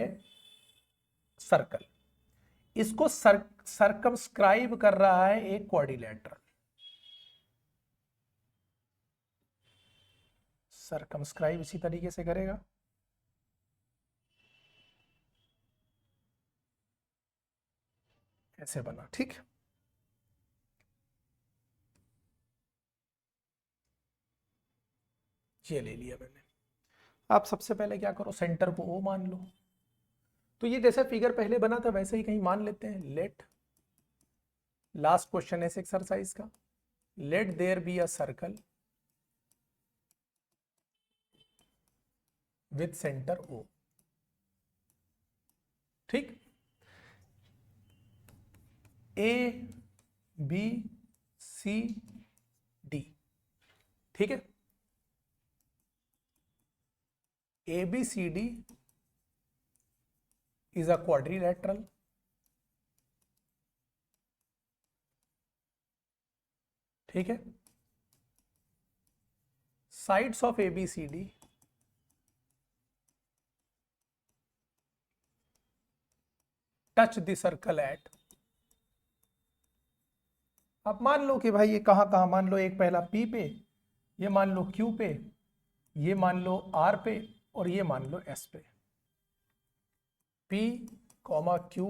सर्कल, इसको सर्कमस्क्राइब कर रहा है एक क्वाड्रिलेटरल। सर्कमस्क्राइब इसी तरीके से करेगा, ऐसे बना, ठीक। ये ले लिया मैंने। आप सबसे पहले क्या करो, सेंटर को ओ मान लो। तो ये जैसे फिगर पहले बना था वैसे ही कहीं मान लेते हैं। लेट, लास्ट क्वेश्चन है इस एक्सरसाइज का, let there be a circle with centre O, ठीक। ए बी सी डी, ठीक है। A B C D is a quadrilateral, ठीक है। Sides of A B C D touch the circle at, आप मान लो कि भाई ये कहां कहां, मान लो एक पहला P पे, ये मान लो Q पे, ये मान लो R पे और ये मान लो S पे। P, Q,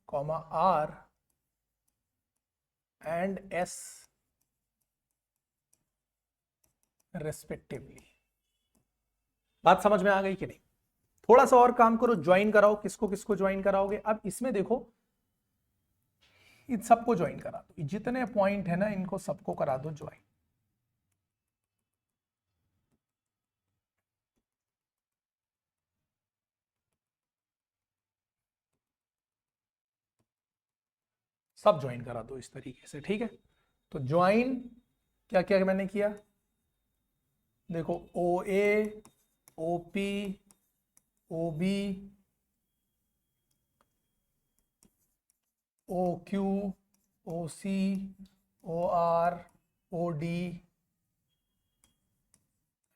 R and S respectively. बात समझ में आ गई कि नहीं? थोड़ा सा और काम करो, ज्वाइन कराओ। किसको किसको ज्वाइन कराओगे? अब इसमें देखो, इन सबको ज्वाइन करा दो, जितने पॉइंट है ना इनको सबको करा दो ज्वाइन। सब ज्वाइन करा दो इस तरीके से, ठीक है। तो ज्वाइन क्या क्या मैंने किया, देखो O A, O P, O B, O Q, O C, O R, O D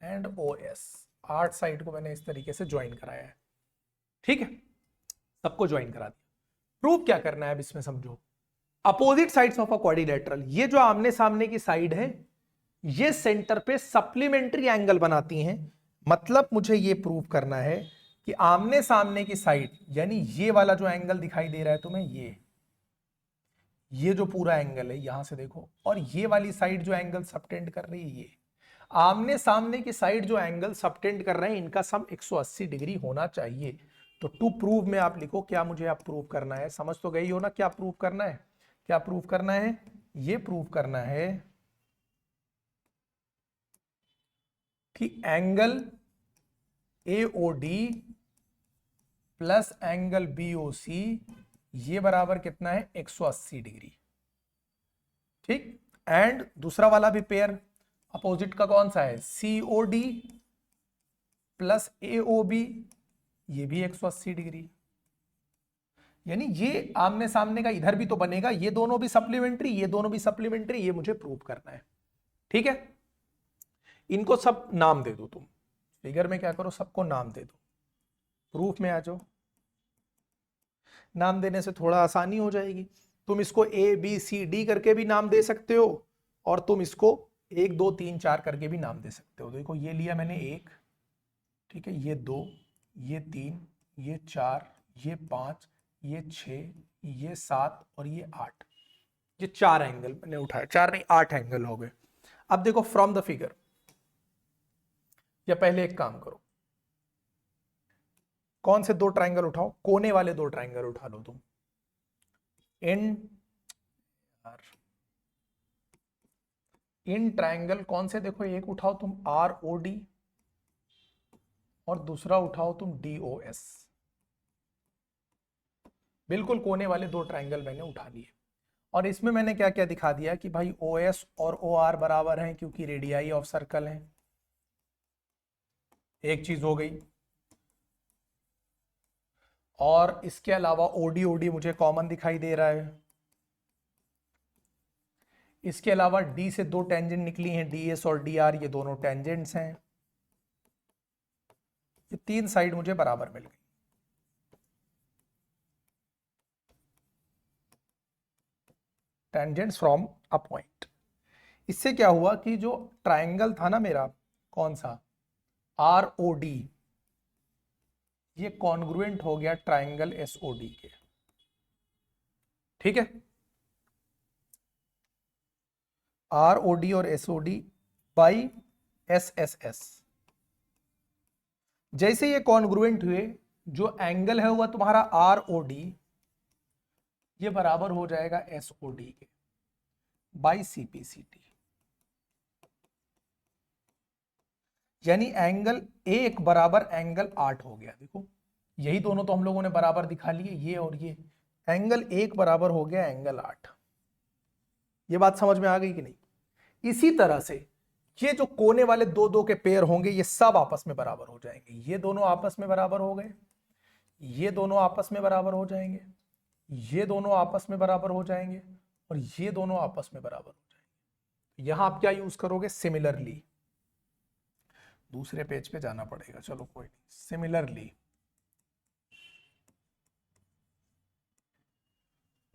and O S. 8 side को मैंने इस तरीके से ज्वाइन कराया है, ठीक है। सबको ज्वाइन करा दिया। प्रूव क्या करना है अब इसमें समझो। Opposite sides of a quadrilateral, ये जो आमने सामने की साइड है ये सेंटर पे सप्लीमेंट्री एंगल बनाती हैं। मतलब मुझे ये प्रूव करना है कि आमने सामने की साइड, यानी ये वाला जो एंगल दिखाई दे रहा है तुम्हें, ये जो पूरा एंगल है यहां से देखो, और ये वाली साइड जो एंगल सबटेंड कर रही है, ये आमने सामने की साइड जो एंगल सबटेंड कर रहे हैं इनका सम 180 डिग्री होना चाहिए। तो टू प्रूव में आप लिखो क्या मुझे आप प्रूव करना है। समझ तो गई हो ना क्या प्रूव करना है? क्या प्रूव करना है? ये प्रूव करना है कि angle AOD plus angle BOC ये बराबर कितना है 180 डिग्री, ठीक। एंड दूसरा वाला भी पेयर अपोजिट का कौन सा है, COD प्लस AOB, ये भी 180 डिग्री। यानी ये आमने सामने का इधर भी तो बनेगा, ये दोनों भी सप्लीमेंट्री, ये दोनों भी सप्लीमेंट्री, ये मुझे प्रूव करना है। ठीक है, इनको सब नाम दे दो तुम, फिगर में क्या करो, सबको नाम दे दो, प्रूफ में आ जाओ। नाम देने से थोड़ा आसानी हो जाएगी। तुम इसको ए बी सी डी करके भी नाम दे सकते हो, और तुम इसको 1 2 3 4 करके भी नाम दे सकते हो। देखो ये लिया मैंने 1, ठीक है, ये 2, ये 3, ये 4, ये 5, ये 6, ये 7 और ये 8। ये 4 एंगल मैंने उठाया, 4 नहीं 8 एंगल हो गए। अब देखो फ्रॉम द फिगर, या पहले एक काम करो, कौन से 2 ट्राइंगल उठाओ, कोने वाले 2 ट्राइंगल उठा लो तुम। इन ट्राइंगल कौन से, देखो एक उठाओ तुम ROD और दूसरा उठाओ तुम DOS। बिल्कुल कोने वाले 2 ट्राइंगल मैंने उठा लिए, और इसमें मैंने क्या क्या दिखा दिया कि भाई OS और OR बराबर हैं क्योंकि रेडियाई ऑफ सर्कल हैं। एक चीज हो गई, और इसके अलावा OD मुझे कॉमन दिखाई दे रहा है। इसके अलावा D से 2 टेंजेंट निकली हैं, DS और DR, ये दोनों टेंजेंट्स हैं। ये 3 साइड मुझे बराबर मिल गई। Tangents from a point. इससे क्या हुआ कि जो ट्राइंगल था ना मेरा, कौन सा, ROD, ये कॉन्ग्रुएंट हो गया ट्राइंगल SOD के। ठीक है, ROD और SOD बाई SSS। जैसे ये कॉन्ग्रुएंट हुए, जो एंगल है वह तुम्हारा ROD, ये बराबर हो जाएगा SOD के बाई CPCT। यानी एंगल 1 बराबर एंगल 8 हो गया। देखो यही दोनों तो हम लोगों ने बराबर दिखा लिए, ये और ये, एंगल 1 बराबर हो गया एंगल 8। ये बात समझ में आ गई कि नहीं? इसी तरह से ये जो कोने वाले 2 2 के पेयर होंगे, ये सब आपस में बराबर हो जाएंगे। ये दोनों आपस में बराबर हो गए, ये दोनों आपस में बराबर हो जाएंगे, ये दोनों आपस में बराबर हो जाएंगे, और ये दोनों आपस में बराबर हो जाएंगे। यहां आप क्या यूज करोगे, सिमिलरली। दूसरे पेज पे जाना पड़ेगा, चलो कोई नहीं। सिमिलरली,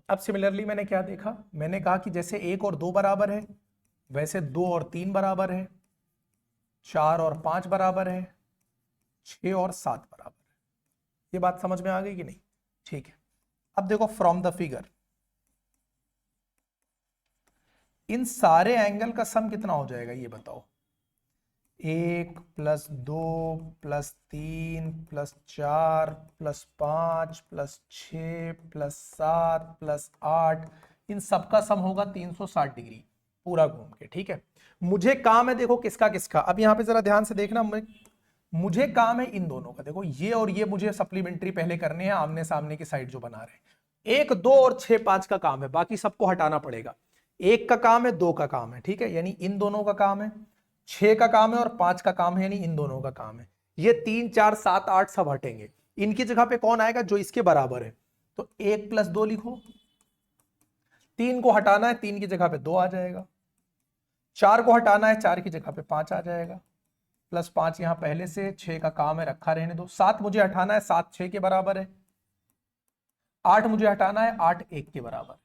अब सिमिलरली मैंने क्या देखा, मैंने कहा कि जैसे 1 और 2 बराबर है, वैसे 2 और 3 बराबर है, 4 और 5 बराबर है, 6 और 7 बराबर है। ये बात समझ में आ गई कि नहीं? ठीक है, अब देखो फ्रॉम द फिगर, इन सारे एंगल का सम कितना हो जाएगा ये बताओ। 1 plus 2 plus 3 plus 4 plus 5 plus 6 plus 7 plus 8, इन सबका सम होगा 360 डिग्री पूरा घूम के। ठीक है, मुझे काम है देखो किसका किसका, अब यहां पे जरा ध्यान से देखना, मुझे काम है इन दोनों का। देखो ये और ये मुझे सप्लीमेंट्री पहले करने हैं, आमने सामने की साइड जो बना रहे हैं। 1 2 और 6 5 का काम है, बाकी सबको हटाना पड़ेगा। 1 का काम है, 2 का काम है, ठीक है, यानी इन दोनों का काम है। 6 का काम है और 5 का काम है, यानी इन दोनों का काम है। ये 3 4 7 8 सब हटेंगे, इनकी जगह पे कौन आएगा, जो इसके बराबर है। तो 1 प्लस 2 लिखो, 3 को हटाना है, 3 की जगह पे 2 आ जाएगा। 4 को हटाना है, 4 की जगह पे 5 आ जाएगा, प्लस 5 यहां पहले से, 6 का काम है रखा रहने दो। 7 मुझे हटाना है, 7 6 के बराबर है। 8 मुझे हटाना है, 8 1 के बराबर।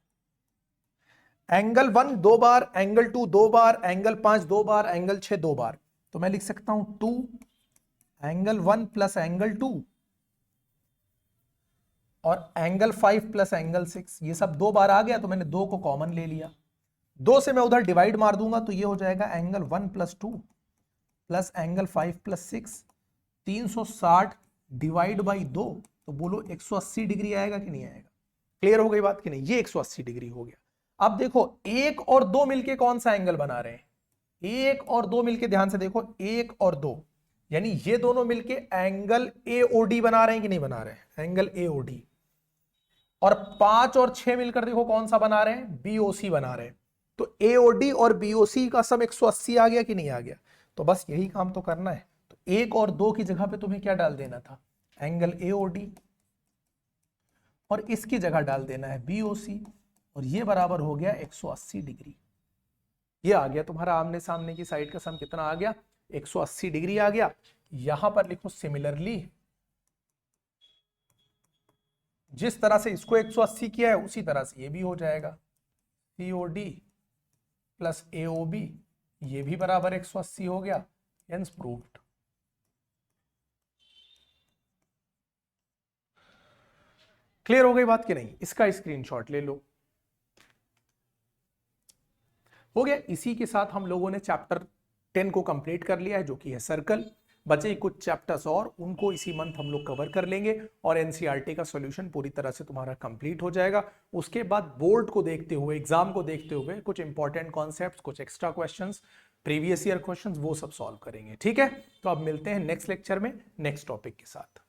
एंगल 1 2 बार, एंगल 2 2 बार, एंगल 5 2 बार, एंगल 6 2 बार। तो मैं लिख सकता हूं 2 एंगल 1 प्लस एंगल 2 और एंगल 5 प्लस एंगल 6। ये सब 2 बार आ गया तो मैंने 2 को कॉमन ले लिया। 2 से मैं उधर डिवाइड मार दूंगा तो ये हो जाएगा angle 1 plus 2 plus angle 5 plus 6। 360 divide by 2, तो बोलो 180 डिग्री आएगा कि नहीं आएगा? क्लियर हो गई बात कि नहीं? ये 180 डिग्री हो गया। अब देखो 1 और 2 मिलके कौन सा एंगल बना रहे हैं? 1 और 2 मिलके, ध्यान से देखो, 1 और 2 यानी ये दोनों मिलके एंगल AOD बना रहे हैं कि नहीं बना रहे हैं? Angle AOD। और 5 और 6 मिलकर देखो कौन सा बना रहे हैं? BOC बना रहे हैं। तो AOD और BOC का सम 180 आ गया कि नहीं आ गया? तो बस यही काम तो करना है। तो 1 और 2 की जगह पे तुम्हें क्या डाल देना था? Angle AOD। और इसकी जगह डाल देना है BOC, और ये बराबर हो गया 180 डिग्री। ये आ गया तुम्हारा आमने सामने की साइड का सम, कितना आ गया 180 डिग्री आ गया। यहां पर लिखो सिमिलरली, जिस तरह से इसको 180 किया है उसी तरह से ये भी हो जाएगा, COD प्लस AOB ये भी बराबर 180 हो गया, हेंस प्रूव्ड। क्लियर हो गई बात कि नहीं? इसका स्क्रीनशॉट ले लो। हो गया। इसी के साथ हम लोगों ने चैप्टर 10 को कंप्लीट कर लिया है, जो कि है सर्कल। बचे कुछ चैप्टर्स और, उनको इसी मंथ हम लोग कवर कर लेंगे और एनसीईआरटी का सॉल्यूशन पूरी तरह से तुम्हारा कंप्लीट हो जाएगा। उसके बाद बोर्ड को देखते हुए, एग्जाम को देखते हुए कुछ इंपॉर्टेंट कॉन्सेप्ट्स, कुछ extra questions, previous year questions, वो सब सॉल्व करेंगे। ठीक है, तो अब मिलते हैं नेक्स्ट लेक्चर में नेक्स्ट टॉपिक के साथ।